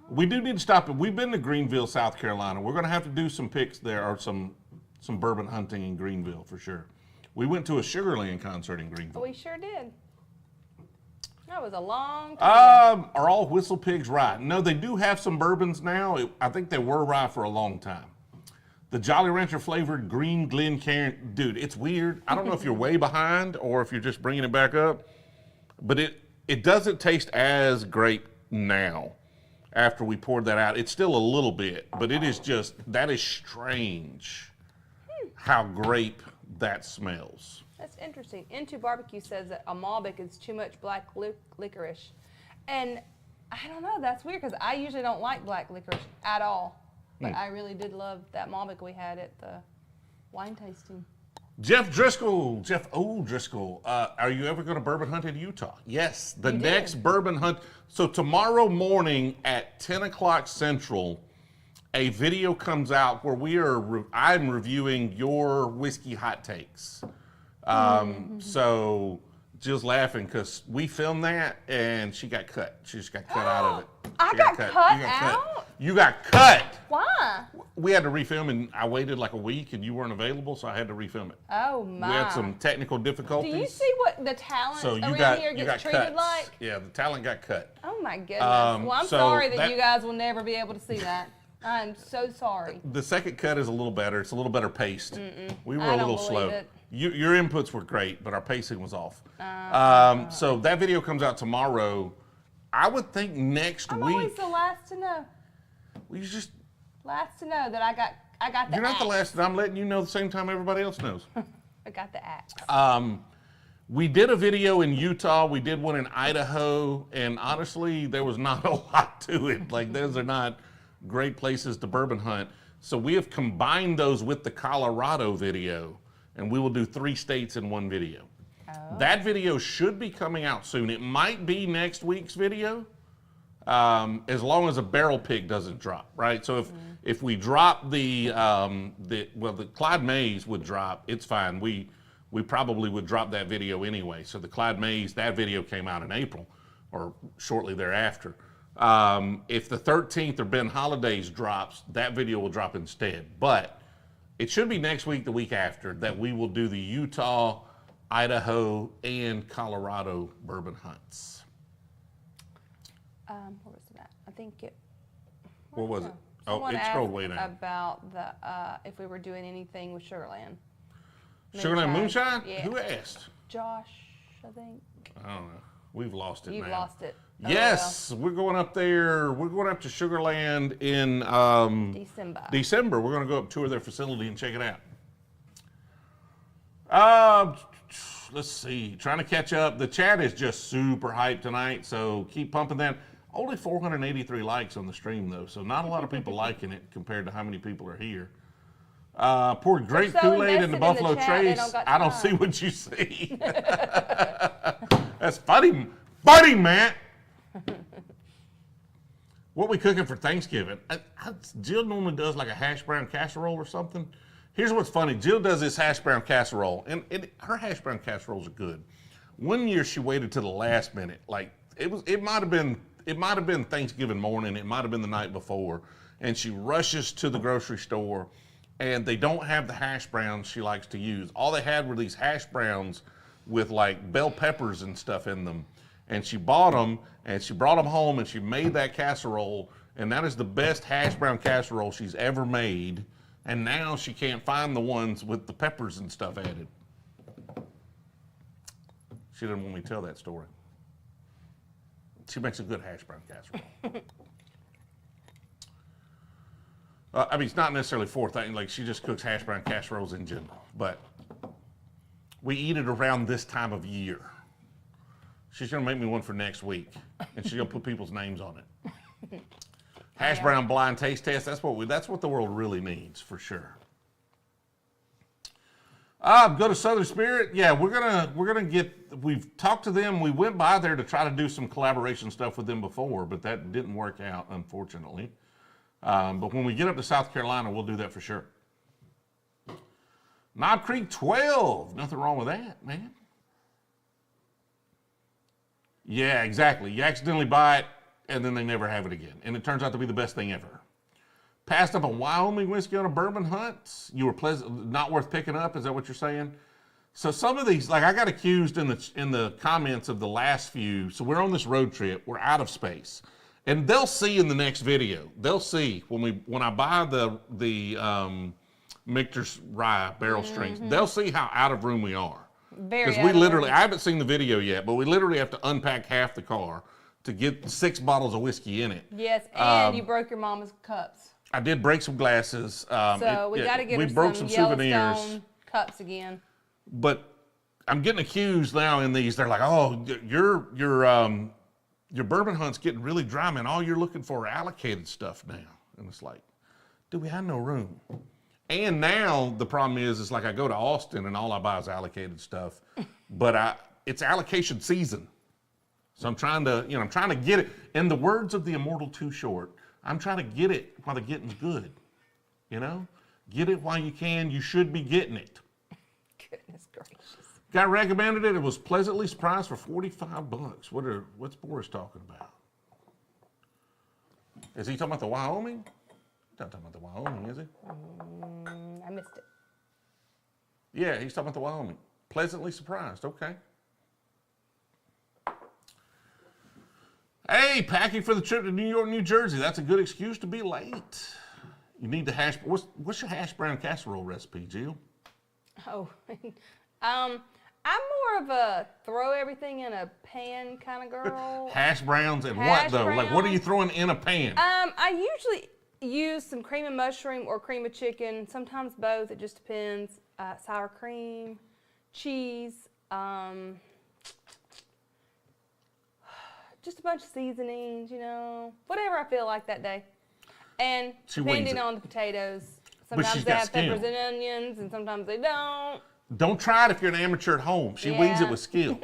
We do need to stop it. We've been to Greenville, South Carolina. We're going to have to do some picks there, or some bourbon hunting in Greenville for sure. We went to a Sugarland concert in Greenville. We sure did. That was a long time. Are all Whistle Pigs rye? No, they do have some bourbons now. I think they were rye for a long time. The Jolly Rancher flavored green Glencairn, dude, it's weird. I don't know if you're way behind or if you're just bringing it back up, but it doesn't taste as great now after we poured that out. It's still a little bit, but it is just, that is strange how grape that smells. That's interesting. Into Barbecue says that a Malbec is too much black licorice. And I don't know, that's weird because I usually don't like black licorice at all. But I really did love that Malbec we had at the wine tasting. Jeff O. Driscoll, are you ever going to bourbon hunt in Utah? Yes, the next bourbon hunt. So tomorrow morning at 10 o'clock Central, a video comes out where I'm reviewing your whiskey hot takes. So Jill's laughing because we filmed that and she got cut. She just got cut out of it. I got cut out? You got cut. Why? We had to refilm and I waited like a week and you weren't available, so I had to refilm it. Oh my. We had some technical difficulties. Do you see what the talent around here gets treated like? Yeah, the talent got cut. Oh my goodness. Well, I'm sorry that you guys will never be able to see that. I'm so sorry. The second cut is a little better. It's a little better paced. We were I a don't little believe slow. it. Your inputs were great, but our pacing was off. So that video comes out tomorrow. I would think next I'm week. always the last to know. You just. Last to know that I got the You're not axe. the last. I'm letting you know the same time everybody else knows. I got the axe. We did a video in Utah. We did one in Idaho, and honestly, there was not a lot to it. Like those are not great places to bourbon hunt. So we have combined those with the Colorado video, and we will do 3 states in one video. Oh. That video should be coming out soon. It might be next week's video, as long as a barrel pick doesn't drop, right? So if we drop the Clyde May's would drop, it's fine. We probably would drop that video anyway. So the Clyde May's, that video came out in April or shortly thereafter. If the 13th or Ben Holladay's drops, that video will drop instead. But it should be next week, the week after, that we will do the Utah, Idaho, and Colorado bourbon hunts. Where was it at? I think it. What was it? Someone it scrolled asked way down. About the if we were doing anything with Sugarland. Sugarland Moonshine? Yeah. Who asked? Josh, I think. I don't know. We've lost it You've now. lost it. Oh, Yes, we're going up there. We're going up to Sugarland in December. December. We're going to go up tour their facility and check it out. Let's see. Trying to catch up. The chat is just super hyped tonight, so keep pumping that. Only 483 likes on the stream, though, so not a lot of people liking it compared to how many people are here. Poured great so Kool-Aid in the invested in the Buffalo chat, they Trace. don't got I don't time. see what you see. That's funny, Matt. What we cooking for Thanksgiving? Jill normally does like a hash brown casserole or something. Here's what's funny. Jill does this hash brown casserole, and her hash brown casseroles are good. One year she waited to the last minute. Like it might have been Thanksgiving morning. It might have been the night before, and she rushes to the grocery store and they don't have the hash browns she likes to use. All they had were these hash browns with like bell peppers and stuff in them. And she bought them, and she brought them home, and she made that casserole, and that is the best hash brown casserole she's ever made. And now she can't find the ones with the peppers and stuff added. She didn't want me to tell that story. She makes a good hash brown casserole. I mean, it's not necessarily for thing. Like, she just cooks hash brown casseroles in general. But we eat it around this time of year. She's going to make me one for next week. And she's going to put people's names on it. Hash brown blind taste test. That's what the world really needs, for sure. Go to Southern Spirit. Yeah, we're gonna get. We've talked to them. We went by there to try to do some collaboration stuff with them before, but that didn't work out, unfortunately. But when we get up to South Carolina, we'll do that for sure. Knob Creek 12. Nothing wrong with that, man. Yeah, exactly. You accidentally buy it, and then they never have it again, and it turns out to be the best thing ever. Passed up a Wyoming whiskey on a bourbon hunt. You were not worth picking up. Is that what you're saying? So some of these, like I got accused in the comments of the last few. So we're on this road trip. We're out of space, and they'll see in the next video. They'll see when I buy the Michter's Rye barrel strengths. They'll see how out of room we are. Very. Because we literally, I haven't seen the video yet, but we literally have to unpack half the car to get 6 bottles of whiskey in it. Yes, and you broke your mama's cups. I did break some glasses. So we got to get her some Yellowstone cups again. But I'm getting accused now in these. They're like, oh, your bourbon hunt's getting really dry, man. All you're looking for are allocated stuff now. And it's like, dude, we have no room. And now the problem is like I go to Austin and all I buy is allocated stuff. But it's allocation season. So I'm trying to get it. In the words of the immortal Too Short, I'm trying to get it while the getting's good. You know? Get it while you can. You should be getting it. Goodness gracious. Guy recommended it. It was pleasantly surprised for $45. What's Boris talking about? Is he talking about the Wyoming? He's not talking about the Wyoming, is he? I missed it. Yeah, he's talking about the Wyoming. Pleasantly surprised. Okay. Hey, packing for the trip to New York, New Jersey. That's a good excuse to be late. You need the hash. What's your hash brown casserole recipe, Jill? Oh, I'm more of a throw everything in a pan kind of girl. Hash browns and what though? Browns. Like what are you throwing in a pan? I usually use some cream of mushroom or cream of chicken. Sometimes both. It just depends. Sour cream, cheese. Just a bunch of seasonings, whatever I feel like that day. And depending on the potatoes, sometimes they have peppers and onions, and sometimes they don't. Don't try it if you're an amateur at home. She wings it with skill.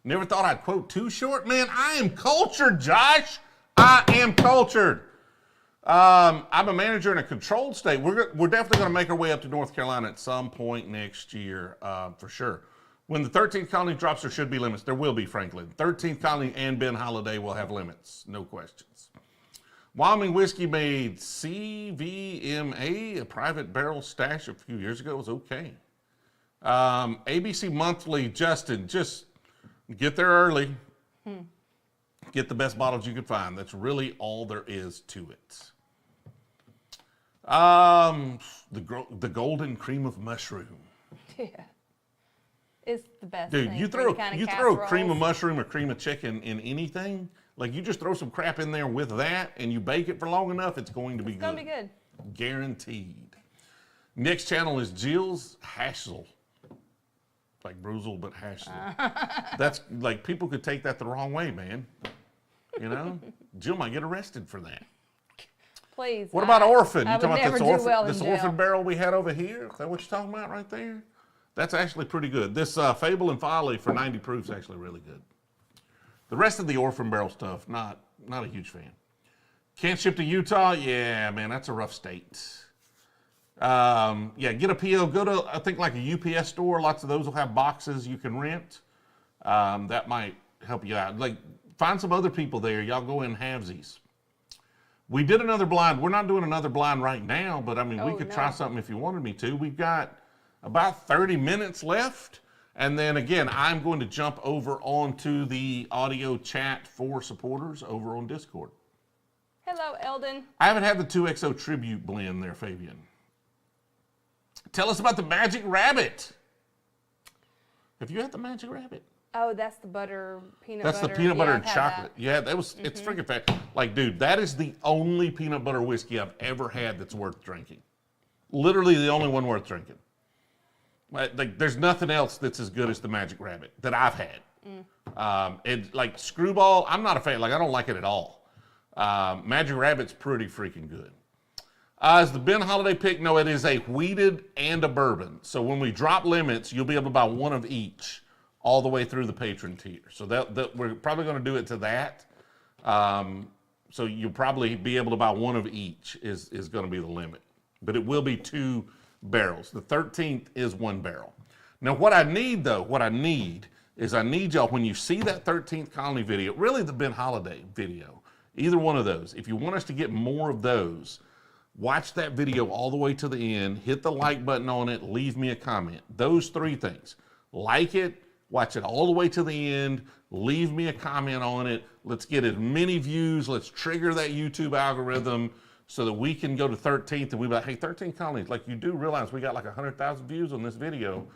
Never thought I'd quote Too Short. Man, I am cultured, Josh. I am cultured. I'm a manager in a controlled state. We're definitely going to make our way up to North Carolina at some point next year, for sure. When the 13th colony drops, there should be limits. There will be, frankly. The 13th colony and Ben Holladay will have limits. No questions. Wyoming Whiskey made CVMA, a private barrel stash a few years ago. It was okay. ABC Monthly, Justin, just get there early. Get the best bottles you can find. That's really all there is to it. The golden cream of mushroom. Yeah. It's the best Dude, thing. you throw cream of mushroom or cream of chicken in anything, like you just throw some crap in there with that and you bake it for long enough, it's going to be good. It's going to be good. Guaranteed. Next channel is Jill's Hassel. Like Brewzle, but Hassel. That's like, people could take that the wrong way, man. Jill might get arrested for that. Please. What about Orphan? I You talking would about never do well in this jail. Orphan barrel we had over here? Is that what you're talking about right there? That's actually pretty good. This Fable and Folly for 90 proof is actually really good. The rest of the Orphan barrel stuff, not a huge fan. Can't ship to Utah? Yeah, man, that's a rough state. Get a PO. Go to, I think, like a UPS store. Lots of those will have boxes you can rent. That might help you out. Like, find some other people there. Y'all go in halvesies. We did another blind. We're not doing another blind right now, but I mean, we Oh, could no. try something if you wanted me to. We've got about 30 minutes left. And then again, I'm going to jump over onto the audio chat for supporters over on Discord. Hello, Eldon. I haven't had the 2XO tribute blend there, Fabian. Tell us about the Magic Rabbit. Have you had the Magic Rabbit? Oh, that's the butter, peanut That's butter. the peanut butter Yeah, and I've had chocolate. that. Yeah, that was, it's freaking fat. Like, dude, that is the only peanut butter whiskey I've ever had that's worth drinking. Literally the only one worth drinking. Like, there's nothing else that's as good as the Magic Rabbit that I've had. And like Screwball, I'm not a fan. Like, I don't like it at all. Magic Rabbit's pretty freaking good. Is the Ben Holladay pick? No, it is a wheated and a bourbon. So when we drop limits, you'll be able to buy one of each all the way through the patron tier. So that we're probably going to do it to that. So you'll probably be able to buy one of each is going to be the limit. But it will be 2 barrels. The 13th is 1 barrel. Now what I need is I need y'all, when you see that 13th Colony video, really the Ben Holladay video, either one of those, if you want us to get more of those, watch that video all the way to the end, hit the like button on it, leave me a comment. Those 3 things. Like it, watch it all the way to the end, leave me a comment on it. Let's get as many views. Let's trigger that YouTube algorithm so that we can go to 13th and we be like, hey, 13 Colonies, like you do realize we got like 100,000 views on this video.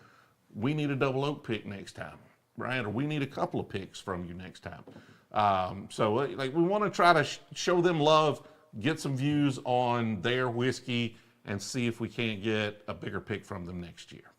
We need a double oak pick next time, right? Or we need a couple of picks from you next time. So like we want to try to show them love, get some views on their whiskey, and see if we can't get a bigger pick from them next year.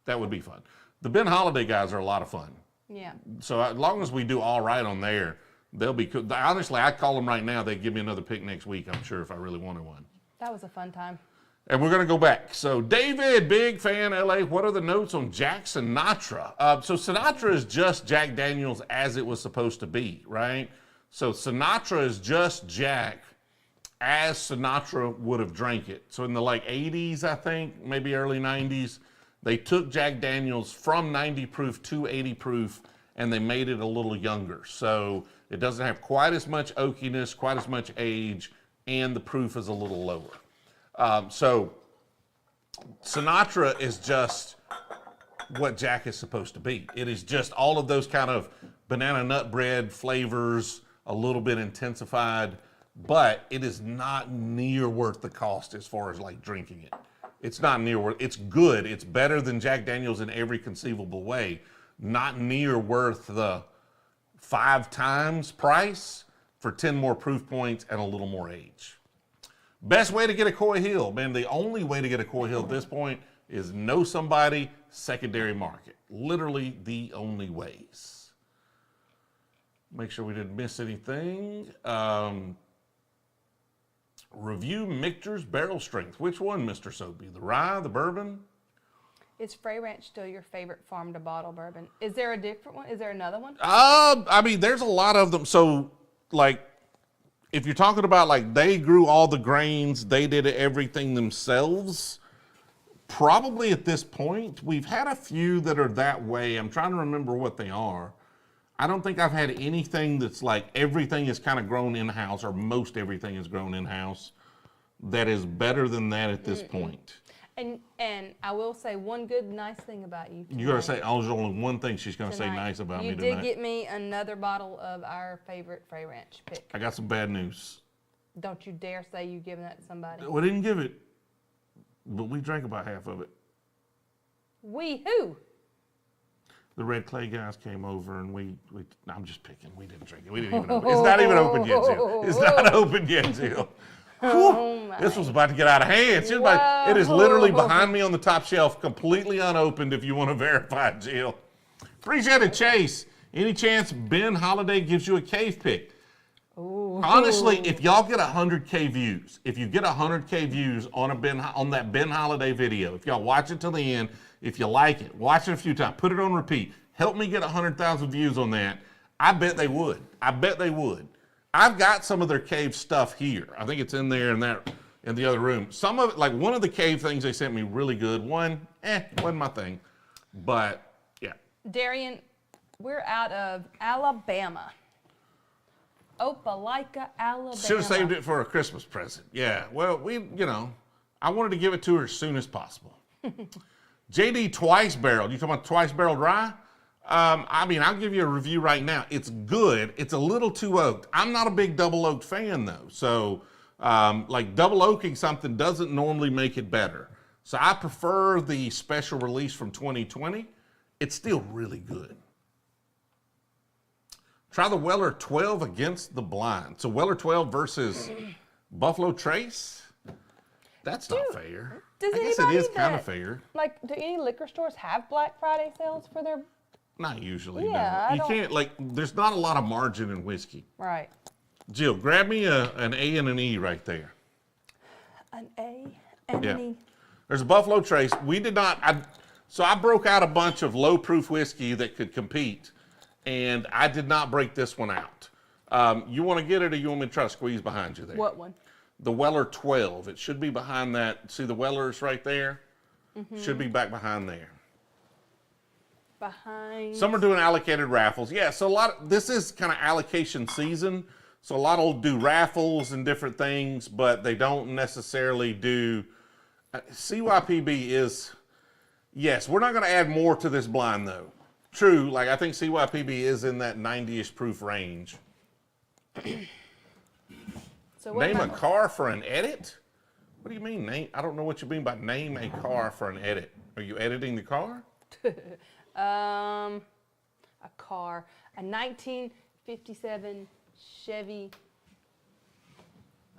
That would be fun. The Ben Holladay guys are a lot of fun. Yeah. So as long as we do all right on there, they'll be cool. Honestly, I'd call them right now. They'd give me another pick next week, I'm sure, if I really wanted one. That was a fun time. And we're going to go back. So David, big fan, LA. What are the notes on Jack Sinatra? So Sinatra is just Jack Daniels as it was supposed to be, right? So Sinatra is just Jack as Sinatra would have drank it. So in the like 80s, I think, maybe early 90s, they took Jack Daniels from 90 proof to 80 proof and they made it a little younger. So it doesn't have quite as much oakiness, quite as much age, and the proof is a little lower. So Sinatra is just what Jack is supposed to be. It is just all of those kind of banana nut bread flavors, a little bit intensified, but it is not near worth the cost as far as like drinking it. It's not near worth, it's good. It's better than Jack Daniels in every conceivable way. Not near worth the 5 times price for 10 more proof points and a little more age. Best way to get a Coy Hill, man, the only way to get a Coy Hill at this point is know somebody, secondary market. Literally the only ways. Make sure we didn't miss anything. Review Michter's barrel strength. Which one, Mr. Soapy? The rye, the bourbon? Is Frey Ranch still your favorite farm to bottle bourbon? Is there a different one? Is there another one? I mean, there's a lot of them. So, like, if you're talking about like they grew all the grains, they did everything themselves, probably at this point, we've had a few that are that way. I'm trying to remember what they are. I don't think I've had anything that's like everything is kind of grown in-house or most everything is grown in-house that is better than that at this point. And I will say one good, nice thing about you tonight. You're going to say, oh, there's only one thing she's going to say tonight. nice about me You tonight. did get me another bottle of our favorite Frey Ranch Pick. I got some bad news. Don't you dare say you've given that to somebody. We didn't give it, but we drank about half of it. We who? The Red Clay guys came over and we I'm just picking. We didn't drink it. We didn't even open it. It's not even open yet, Jill. It's not open yet, Jill. Oh this was about to get out of hand. It is literally behind me on the top shelf, completely unopened if you want to verify it, Jill. Appreciate it, Chase. Any chance Ben Holladay gives you a cave pick? Ooh. Honestly, if y'all get 100K views, if you get 100K views on that Ben Holladay video, if y'all watch it till the end, if you like it, watch it a few times, put it on repeat, help me get 100,000 views on that, I bet they would. I bet they would. I've got some of their cave stuff here. I think it's in there in the other room. Some of it, like one of the cave things they sent me really good. One, wasn't my thing. But yeah. Darian, we're out of Alabama. Opelika, Alabama. Should have saved it for a Christmas present. Yeah. Well, I wanted to give it to her as soon as possible. JD Twice Barreled. You talking about Twice Barreled Rye? I'll give you a review right now. It's good. It's a little too oaked. I'm not a big double oaked fan though. So, double oaking something doesn't normally make it better. So I prefer the special release from 2020. It's still really good. Try the Weller 12 against the blind. So Weller 12 versus Buffalo Trace? That's not fair. I guess it is kind of fair. Like, do any liquor stores have Black Friday sales for their... Not usually, Yeah, no. You can't, there's not a lot of margin in whiskey. Right. Jill, grab me an A and an E right there. An A and an E. There's a Buffalo Trace. We did not, so I broke out a bunch of low proof whiskey that could compete, and I did not break this one out. You want to get it, or you want me to try to squeeze behind you there? What one? The Weller 12. It should be behind that. See the Wellers right there? Mm-hmm. Should be back behind there. Behind. Some are doing allocated raffles. Yeah, so this is kind of allocation season. So a lot will do raffles and different things, but they don't necessarily do. CYPB is, yes, we're not going to add more to this blind though. True, I think CYPB is in that 90-ish proof range. So what Name a car for an edit? What do you mean, name? I don't know what you mean by name a car for an edit. Are you editing the car? A car, a 1957 Chevy.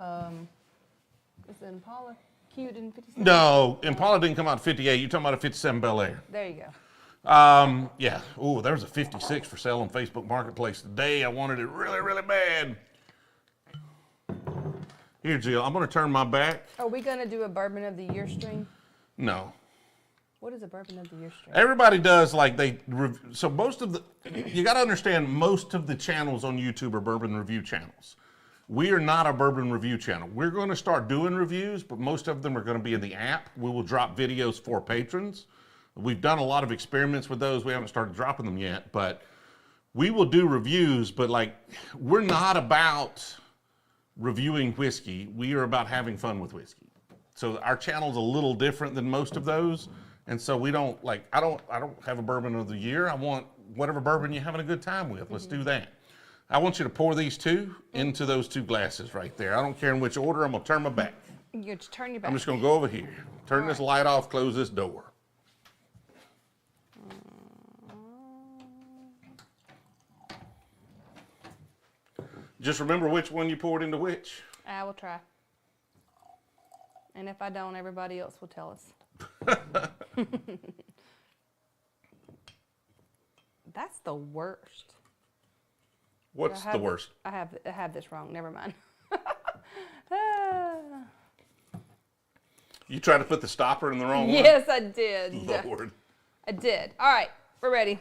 Is it Impala? Cute in 57? No, Impala didn't come out in 58. You're talking about a 57 Bel Air. There you go. Yeah. Oh, there was a 56 for sale on Facebook Marketplace today. I wanted it really, really bad. Here, Jill, I'm going to turn my back. Are we going to do a Bourbon of the Year stream? No. What is a Bourbon of the Year stream? Everybody does so most of you got to understand, most of the channels on YouTube are bourbon review channels. We are not a bourbon review channel. We're going to start doing reviews, but most of them are going to be in the app. We will drop videos for patrons. We've done a lot of experiments with those. We haven't started dropping them yet, but we will do reviews, but we're not about reviewing whiskey. We are about having fun with whiskey. So our channel's a little different than most of those. And so we don't I don't have a bourbon of the year. I want whatever bourbon you're having a good time with. Let's do that. I want you to pour these two into those two glasses right there. I don't care in which order. I'm going to turn my back. You just turn your back. I'm just going to go over here. Turn this light off, close this door. Just remember which one you poured into which. I will try. And if I don't, everybody else will tell us. That's the worst. What's the worst? I have this wrong. Never mind. You tried to put the stopper in the wrong one? Yes, I did. Lord. I did. All right, we're ready.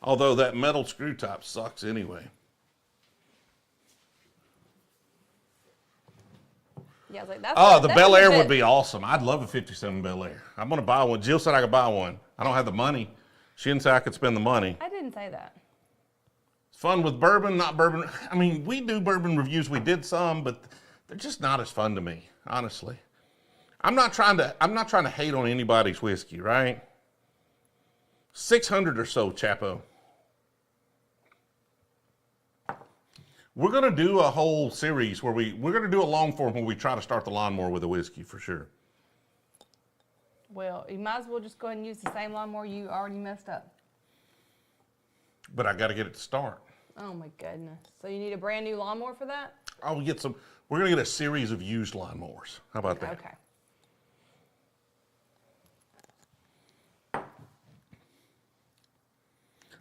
Although that metal screw top sucks anyway. Yeah, I was like, that's Oh, the Bel Air would be awesome. I'd love a 57 Bel Air. I'm going to buy one. Jill said I could buy one. I don't have the money. She didn't say I could spend the money. I didn't say that. It's fun with bourbon, not bourbon. I mean, we do bourbon reviews. We did some, but they're just not as fun to me, honestly. I'm not trying to hate on anybody's whiskey, right? 600 or so, Chapo. We're going to do a whole series where we're going to do a long form where we try to start the lawnmower with a whiskey for sure. Well, you might as well just go ahead and use the same lawnmower you already messed up. But I got to get it to start. Oh my goodness. So you need a brand new lawnmower for that? I'll get some. We're going to get a series of used lawnmowers. How about that? Okay.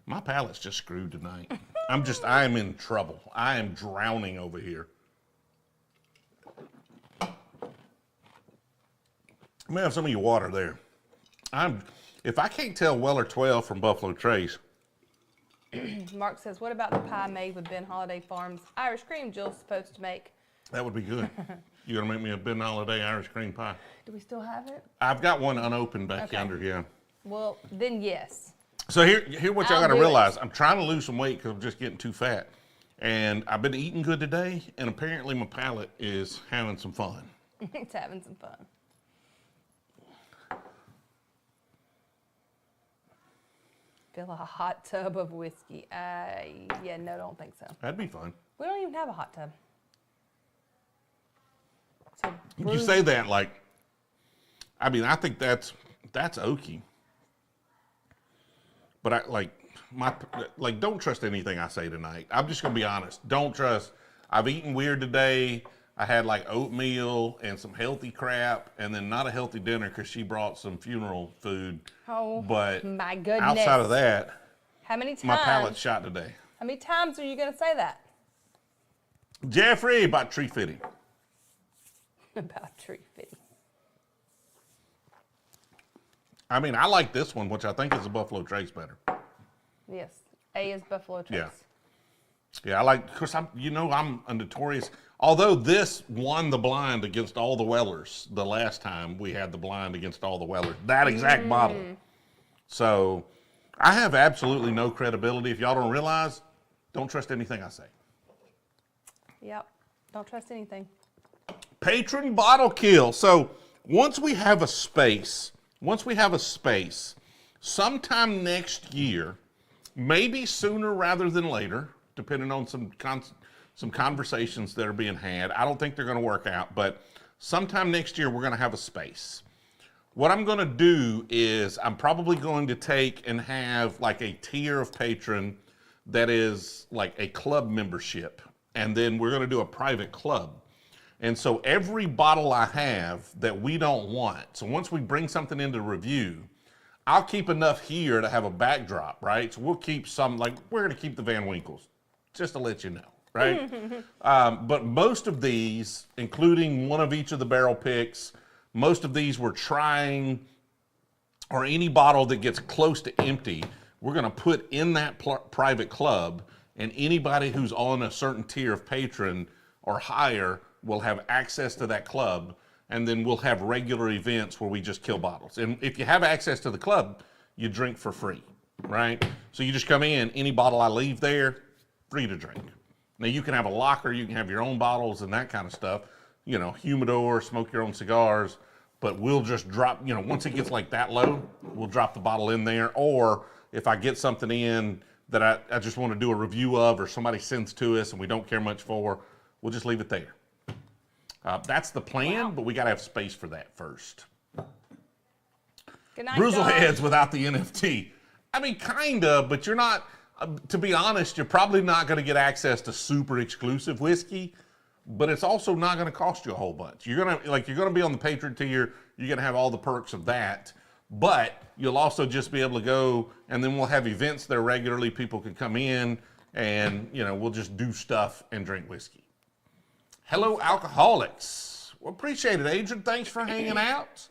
My palate's just screwed tonight. I am in trouble. I am drowning over here. Let me have some of your water there. If I can't tell Weller 12 from Buffalo Trace. Mark says, what about the pie made with Ben Holladay Farms Irish cream Jill's supposed to make? That would be good. You're going to make me a Ben Holladay Irish cream pie. Do we still have it? I've got one unopened back yonder, yeah. Well, then yes. So here what y'all got to do it. realize. I'm trying to lose some weight because I'm just getting too fat. And I've been eating good today, and apparently my palate is having some fun. It's having some fun. Fill a hot tub of whiskey. Yeah, no, don't think so. That'd be fun. We don't even have a hot tub. So You say that like, I mean, I think that's oaky. But don't trust anything I say tonight. I'm just gonna be honest. Don't trust. I've eaten weird today. I had like oatmeal and some healthy crap, and then not a healthy dinner because she brought some funeral food. Oh, but my goodness. outside of that, how many times? my palate's shot today. How many times are you gonna say that? Jeffrey, about tree fitting. About tree fitting. I mean, I like this one, which I think is a Buffalo Trace better. Yes, A is Buffalo Trace. Yeah. Yeah, I like, of course, I'm a notorious, although this won the blind against all the Wellers the last time we had the blind against all the Wellers, that exact bottle. So I have absolutely no credibility. If y'all don't realize, don't trust anything I say. Yep, don't trust anything. Patron bottle kill. So once we have a space, sometime next year, maybe sooner rather than later, depending on some conversations that are being had. I don't think they're going to work out, but sometime next year we're going to have a space. What I'm going to do is I'm probably going to take and have like a tier of patron that is like a club membership, and then we're going to do a private club. And so every bottle I have that we don't want, so once we bring something into review, I'll keep enough here to have a backdrop, right? So we'll keep some, like we're going to keep the Van Winkles, just to let you know, right? But most of these, including one of each of the barrel picks, most of these we're trying, or any bottle that gets close to empty, we're going to put in that private club, and anybody who's on a certain tier of patron or higher will have access to that club, and then we'll have regular events where we just kill bottles. And if you have access to the club, you drink for free, right? So you just come in, any bottle I leave there, free to drink. Now you can have a locker, you can have your own bottles and that kind of stuff, humidor, smoke your own cigars, but we'll just drop, once it gets like that low, we'll drop the bottle in there. Or if I get something in that I just want to do a review of, or somebody sends to us and we don't care much for, we'll just leave it there. That's the plan, but we got to have space for that first. Good night, Brewzle Josh. heads without the NFT. I mean, kind of, but you're not, to be honest, you're probably not going to get access to super exclusive whiskey, but it's also not going to cost you a whole bunch. You're going to be on the patron tier, you're going to have all the perks of that, but you'll also just be able to go, and then we'll have events there regularly. People can come in, and, we'll just do stuff and drink whiskey. Hello, alcoholics. Well, appreciate it, Adrian. Thanks for hanging out.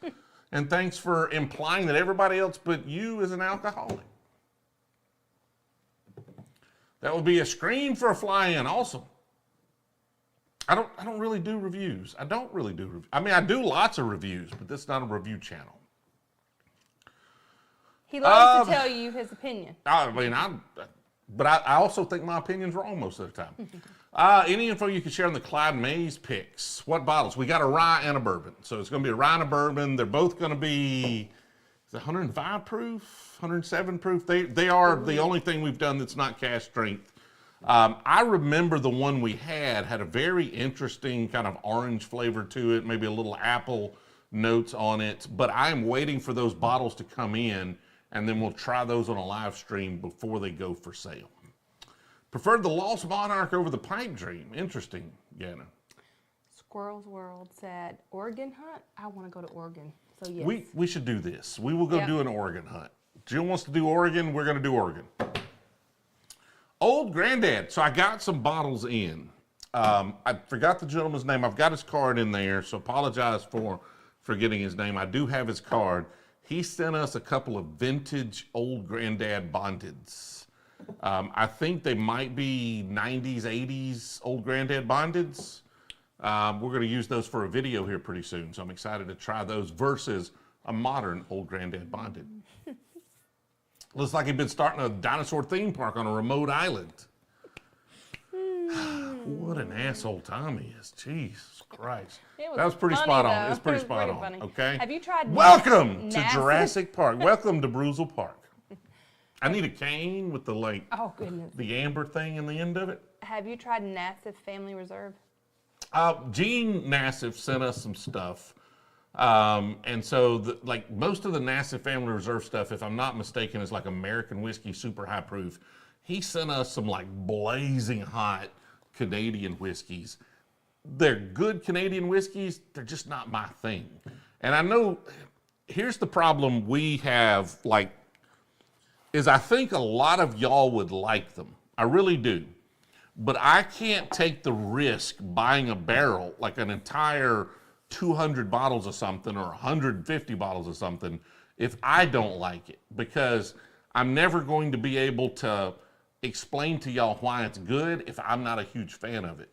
And thanks for implying that everybody else but you is an alcoholic. That would be a screen for a fly-in. Awesome. I don't really do reviews. I mean, I do lots of reviews, but this is not a review channel. He loves to tell you his opinion. But I also think my opinion's wrong most of the time. Any info you can share on the Clyde May's picks? What bottles? We got a rye and a bourbon. So it's going to be a rye and a bourbon. They're both going to be 105 proof, 107 proof. They are the only thing we've done that's not cask strength. I remember the one we had a very interesting kind of orange flavor to it, maybe a little apple notes on it. But I am waiting for those bottles to come in, and then we'll try those on a live stream before they go for sale. Preferred the Lost Monarch over the Pipe Dream. Interesting, Yana. Squirrel's World said, Oregon hunt? I want to go to Oregon. So, yes. We should do this. We will go do an Oregon hunt. Jill wants to do Oregon. We're going to do Oregon. Old Granddad. So I got some bottles in. I forgot the gentleman's name. I've got his card in there, so apologize for forgetting his name. I do have his card. He sent us a couple of vintage Old Granddad bondeds. I think they might be 90s, 80s Old Granddad bondeds. We're going to use those for a video here pretty soon, so I'm excited to try those versus a modern Old Granddad bonded. Looks like he'd been starting a dinosaur theme park on a remote island. What an asshole Tommy is. Jesus Christ. It That was pretty funny, spot on. though. It's pretty It was spot pretty on. funny. Okay. Have you tried Welcome to Nassif? Jurassic Park. Welcome to Brewzle Park. I need a cane with the Oh, goodness. the amber thing in the end of it. Have you tried Nassif Family Reserve? Gene Nassif sent us some stuff. And so most of the Nassif Family Reserve stuff, if I'm not mistaken, is like American whiskey, super high proof. He sent us some like blazing hot Canadian whiskeys. They're good Canadian whiskeys. They're just not my thing. And I know here's the problem we have, is I think a lot of y'all would like them. I really do. But I can't take the risk buying a barrel, like an entire 200 bottles of something or 150 bottles of something, if I don't like it, because I'm never going to be able to explain to y'all why it's good if I'm not a huge fan of it.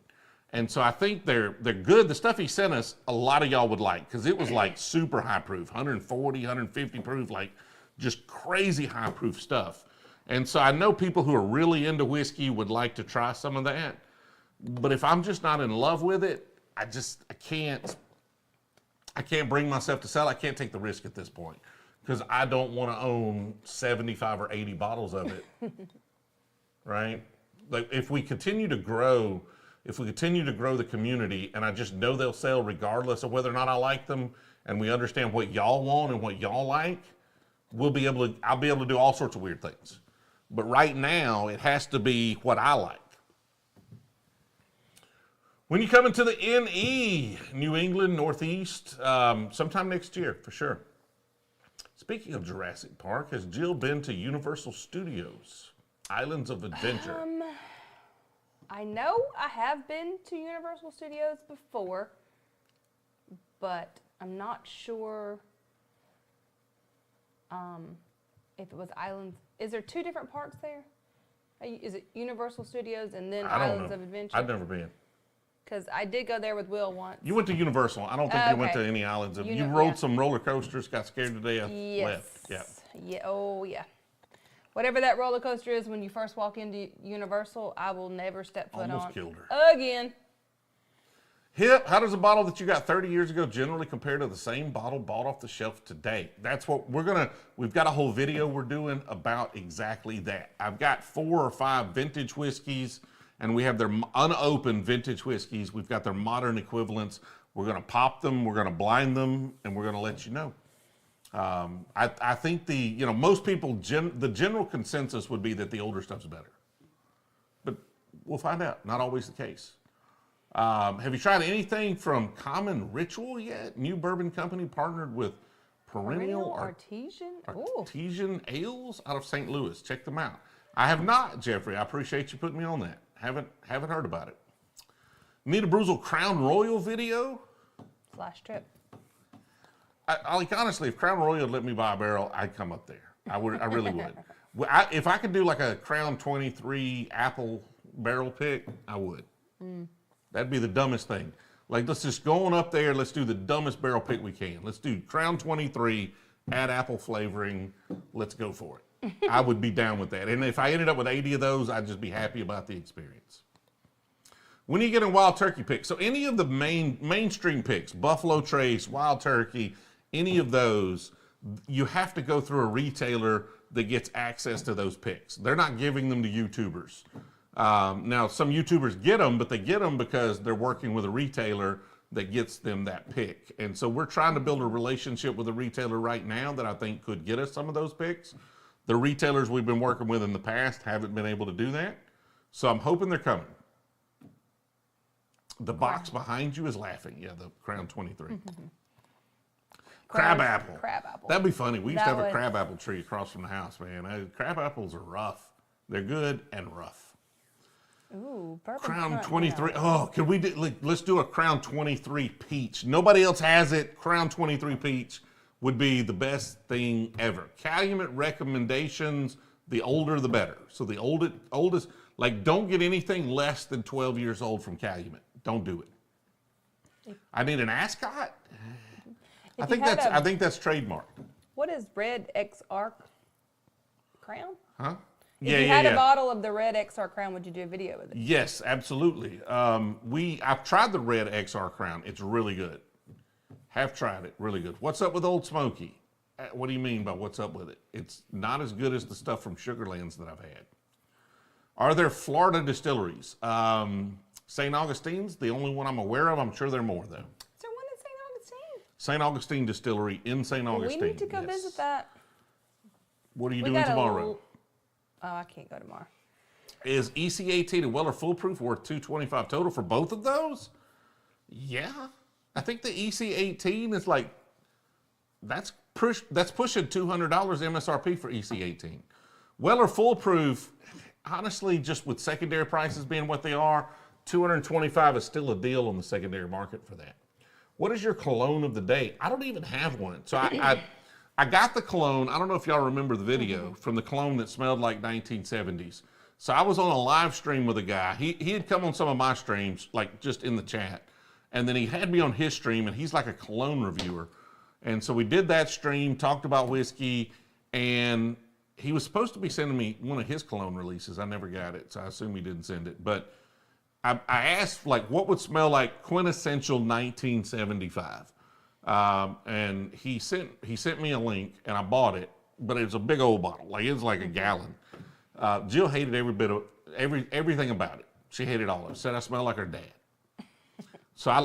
And so I think they're good. The stuff he sent us, a lot of y'all would like, because it was like super high proof, 140, 150 proof, like just crazy high proof stuff. And so I know people who are really into whiskey would like to try some of that. But if I'm just not in love with it, I can't bring myself to sell. I can't take the risk at this point, because I don't want to own 75 or 80 bottles of it. Right? Like if we continue to grow the community, and I just know they'll sell regardless of whether or not I like them, and we understand what y'all want and what y'all like, I'll be able to do all sorts of weird things. But right now, it has to be what I like. When you come into the NE, New England, Northeast, sometime next year, for sure. Speaking of Jurassic Park, has Jill been to Universal Studios, Islands of Adventure? I know I have been to Universal Studios before, but I'm not sure if it was Islands. Is there two different parks there? Is it Universal Studios and then I don't Islands know. of Adventure? I've never been. Because I did go there with Will once. You went to Universal. I don't think you went to Okay. any islands. You Yeah. rode some roller coasters, got scared to death, Yes. left. Yeah. Yeah. Oh, yeah. Whatever that roller coaster is when you first walk into Universal, I will never step foot Almost on. killed her. Again. Hip, how does a bottle that you got 30 years ago generally compare to the same bottle bought off the shelf today? That's what we've got a whole video we're doing about exactly that. I've got 4 or 5 vintage whiskeys, and we have their unopened vintage whiskeys. We've got their modern equivalents. We're going to pop them, we're going to blind them, and we're going to let you know. I think most people, the general consensus would be that the older stuff's better. But we'll find out. Not always the case. Have you tried anything from Common Ritual yet? New bourbon company partnered with Perennial Artesian Ales out of St. Louis. Check them out. I have not, Jeffrey. I appreciate you putting me on that. Haven't heard about it. Need a Brewzle Crown Royal video? /trip. Honestly, if Crown Royal would let me buy a barrel, I'd come up there. I really would. If I could do like a Crown 23 apple barrel pick, I would. That'd be the dumbest thing. Like, let's just go on up there. Let's do the dumbest barrel pick we can. Let's do Crown 23, add apple flavoring. Let's go for it. I would be down with that. And if I ended up with 80 of those, I'd just be happy about the experience. When are you getting Wild Turkey picks? So any of the mainstream picks, Buffalo Trace, Wild Turkey, any of those, you have to go through a retailer that gets access to those picks. They're not giving them to YouTubers. Now, some YouTubers get them, but they get them because they're working with a retailer that gets them that pick. And so we're trying to build a relationship with a retailer right now that I think could get us some of those picks. The retailers we've been working with in the past haven't been able to do that. So I'm hoping they're coming. The box behind you is laughing. Yeah, the Crown 23. Crab apple. That'd be funny. We used to have a crab apple tree across from the house, man. Crab apples are rough. They're good and rough. Ooh, bourbon Crown 23. Oh, could we do, let's do a Crown 23 peach. Nobody else has it. Crown 23 peach would be the best thing ever. Calumet recommendations, the older the better. So the oldest, don't get anything less than 12 years old from Calumet. Don't do it. I need an Ascot. I think that's trademarked. What is Red XR Crown? Huh? If you had a bottle of the red XR Crown, would you do a video with it? Yes, absolutely. I've tried the red XR Crown. It's really good. Have tried it. Really good. What's up with Old Smoky? What do you mean by what's up with it? It's not as good as the stuff from Sugarlands that I've had. Are there Florida distilleries? St. Augustine's, the only one I'm aware of. I'm sure there are more, though. Is there one in St. Augustine? St. Augustine Distillery in St. Augustine. We need to go visit that. What are you doing tomorrow? Oh, I can't go tomorrow. Is EC18 and Weller Foolproof worth $225 total for both of those? Yeah. I think the EC18 is like, that's pushing $200 MSRP for EC18. Weller Foolproof, honestly, just with secondary prices being what they are, $225 is still a deal on the secondary market for that. What is your cologne of the day? I don't even have one. So I got the cologne. I don't know if y'all remember the video from the cologne that smelled like 1970s. So I was on a live stream with a guy. He had come on some of my streams, like just in the chat. And then he had me on his stream, and he's like a cologne reviewer. And so we did that stream, talked about whiskey, and he was supposed to be sending me one of his cologne releases. I never got it, so I assume he didn't send it. But I asked, like, what would smell like quintessential 1975? And he sent me a link, and I bought it, but it was a big old bottle. Like, it was like a gallon. Jill hated everything about it. She hated all of it. Said I smelled like her dad.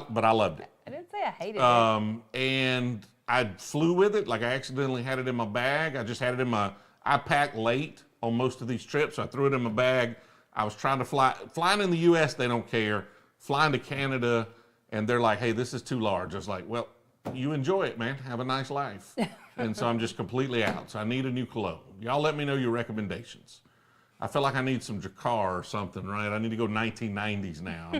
But I loved it. I didn't say I hated it. And I flew with it. Like, I accidentally had it in my bag. I just had it in I packed late on most of these trips, so I threw it in my bag. I was trying to flying in the U.S., they don't care. Flying to Canada, and they're like, hey, this is too large. I was like, well, you enjoy it, man. Have a nice life. And so I'm just completely out. So I need a new cologne. Y'all let me know your recommendations. I feel like I need some Drakkar or something, right? I need to go 1990s now.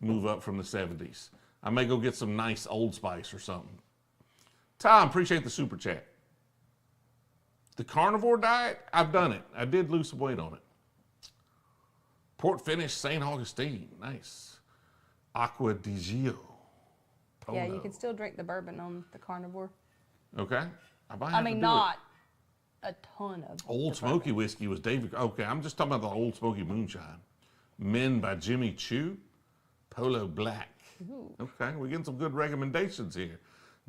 Move up from the 70s. I may go get some nice Old Spice or something. Tom, appreciate the super chat. The carnivore diet, I've done it. I did lose some weight on it. Port Finish, St. Augustine, nice. Acqua di Gio. Yeah, you can still drink the bourbon on the carnivore. Okay. I mean, not a ton of Old Smoky whiskey was David. Okay, I'm just talking about the Old Smoky moonshine. Men by Jimmy Choo. Polo Black. Ooh. Okay, we're getting some good recommendations here.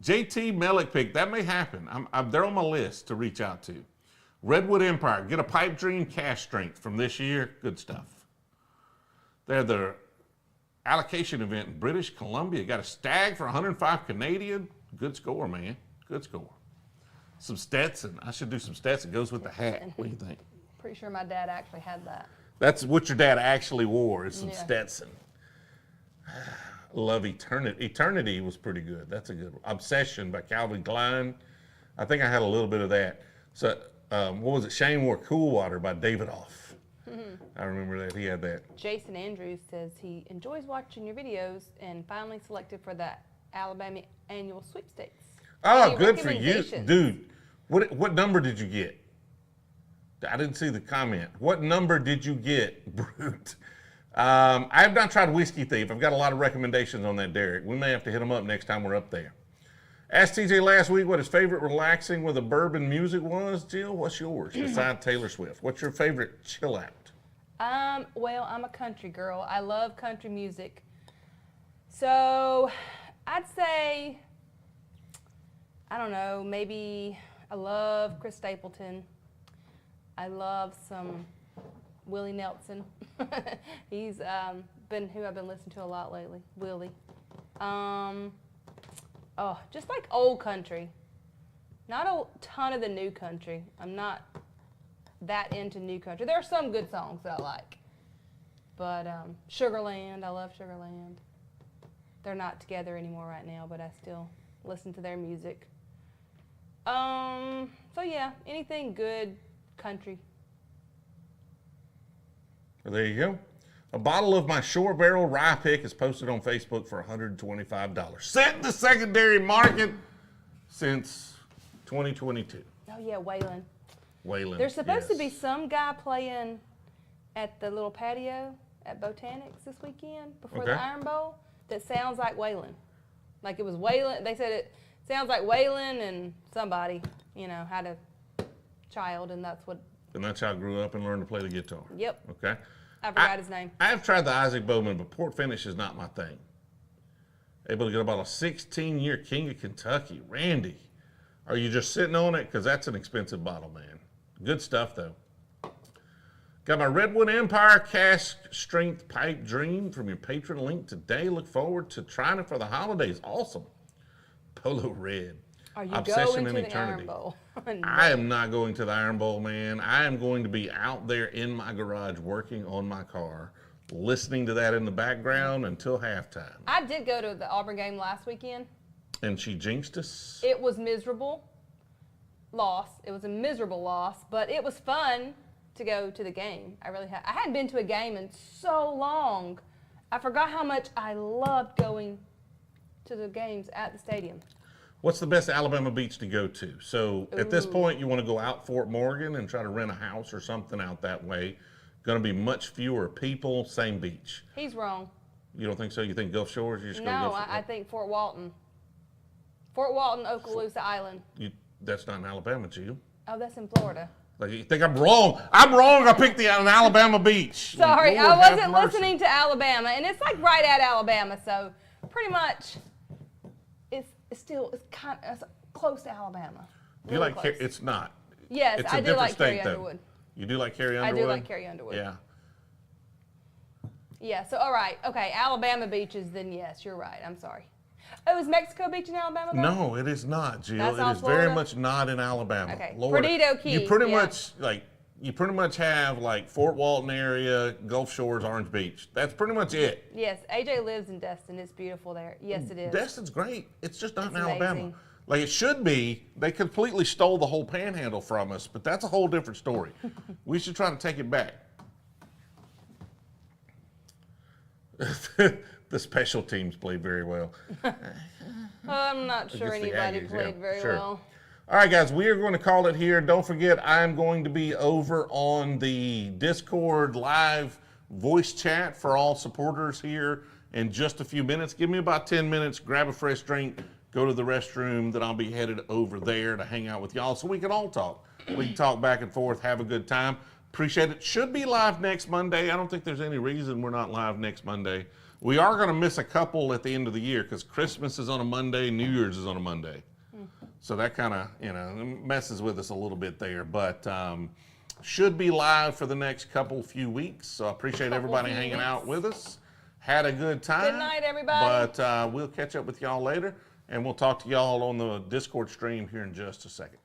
JT Melick Pick, that may happen. They're on my list to reach out to. Redwood Empire, get a Pipe Dream cash strength from this year. Good stuff. They're the allocation event in British Columbia. Got a stag for 105 Canadian. Good score, man. Good score. Some Stetson. I should do some Stetson. Goes with the hat. What do you think? Pretty sure my dad actually had that. That's what your dad actually wore, is some Stetson. Love Eternity. Eternity was pretty good. That's a good one. Obsession by Calvin Klein. I think I had a little bit of that. So, what was it? Shane wore Cool Water by David Off. I remember that. He had that. Jason Andrews says he enjoys watching your videos and finally selected for the Alabama annual sweepstakes. Oh, good for you. Dude, what number did you get? I didn't see the comment. What number did you get, Brute? I have not tried Whiskey Thief. I've got a lot of recommendations on that, Derek. We may have to hit them up next time we're up there. Asked TJ last week what his favorite relaxing with a bourbon music was. Jill, what's yours besides Taylor Swift? What's your favorite chill out? Well, I'm a country girl. I love country music. So I'd say, I don't know, maybe I love Chris Stapleton. I love some Willie Nelson. He's been who I've been listening to a lot lately. Willie. Just like old country. Not a ton of the new country. I'm not that into new country. There are some good songs that I like. But Sugarland, I love Sugarland. They're not together anymore right now, but I still listen to their music. So yeah, anything good country. Well, there you go. A bottle of my Shore Barrel Rye Pick is posted on Facebook for $125. Set the secondary market since 2022. Oh yeah, Waylon. Waylon. There's supposed to be some guy playing at the little patio at Botanics this weekend before the Iron Bowl that sounds like Waylon. Like it was Waylon. They said it sounds like Waylon and somebody, had to child, and that's what. And that's how I grew up and learned to play the guitar. Yep. Okay. I forgot his name. I have tried the Isaac Bowman, but port finish is not my thing. Able to get about a 16-year King of Kentucky. Randy, are you just sitting on it? Because that's an expensive bottle, man. Good stuff, though. Got my Redwood Empire Cask Strength Pipe Dream from your patron link today. Look forward to trying it for the holidays. Awesome. Polo Red. Are you Obsession going in to the Eternity. Iron Bowl? No. I am not going to the Iron Bowl, man. I am going to be out there in my garage working on my car, listening to that in the background until halftime. I did go to the Auburn game last weekend. And she jinxed us. It was miserable. Loss. It was a miserable loss, but it was fun to go to the game. I hadn't been to a game in so long. I forgot how much I loved going to the games at the stadium. What's the best Alabama beach to go to? So at this point, you want to go out Fort Morgan and try to rent a house or something out that way. Going to be much fewer people, same beach. He's wrong. You don't think so? You think Gulf Shores? You just go to No, Gulf Shores? I think Fort Walton. Fort Walton, Okaloosa Island. That's not in Alabama, Jill. Oh, that's in Florida. Like, you think I'm wrong? I'm wrong. I picked an Alabama beach. Sorry, Lord I have wasn't mercy. listening to Alabama, and it's like right at Alabama, so pretty much it's close to Alabama. Do you Really like? close. It's not. Yes, It's a I do different like Carrie state, though. Underwood. You do like Carrie I Underwood? do like Carrie Underwood. Yeah. Yeah, so all right. Okay, Alabama beaches, then yes, you're right. I'm sorry. Oh, is Mexico Beach in Alabama, though? No, it is not, Jill. That's It all is very Florida? much not in Alabama. Okay. Lord, Perdido Key, You pretty yeah. much have like Fort Walton area, Gulf Shores, Orange Beach. That's pretty much it. Yes, AJ lives in Destin. It's beautiful there. Yes, it is. Destin's great. It's just not It's in Alabama. amazing. Like it should be. They completely stole the whole panhandle from us, but that's a whole different story. We should try to take it back. The special teams played very well. I'm not sure Against the anybody Aggies, played yeah, very sure. well. All right, guys, we are going to call it here. Don't forget, I'm going to be over on the Discord live voice chat for all supporters here in just a few minutes. Give me about 10 minutes, grab a fresh drink, go to the restroom, then I'll be headed over there to hang out with y'all so we can all talk. We can talk back and forth, have a good time. Appreciate it. Should be live next Monday. I don't think there's any reason we're not live next Monday. We are going to miss a couple at the end of the year because Christmas is on a Monday, New Year's is on a Monday. So that kind of, messes with us a little bit there. But should be live for the next few weeks. So I appreciate everybody hanging out with us. Had a good time. Good night, everybody. But we'll catch up with y'all later. And we'll talk to y'all on the Discord stream here in just a second.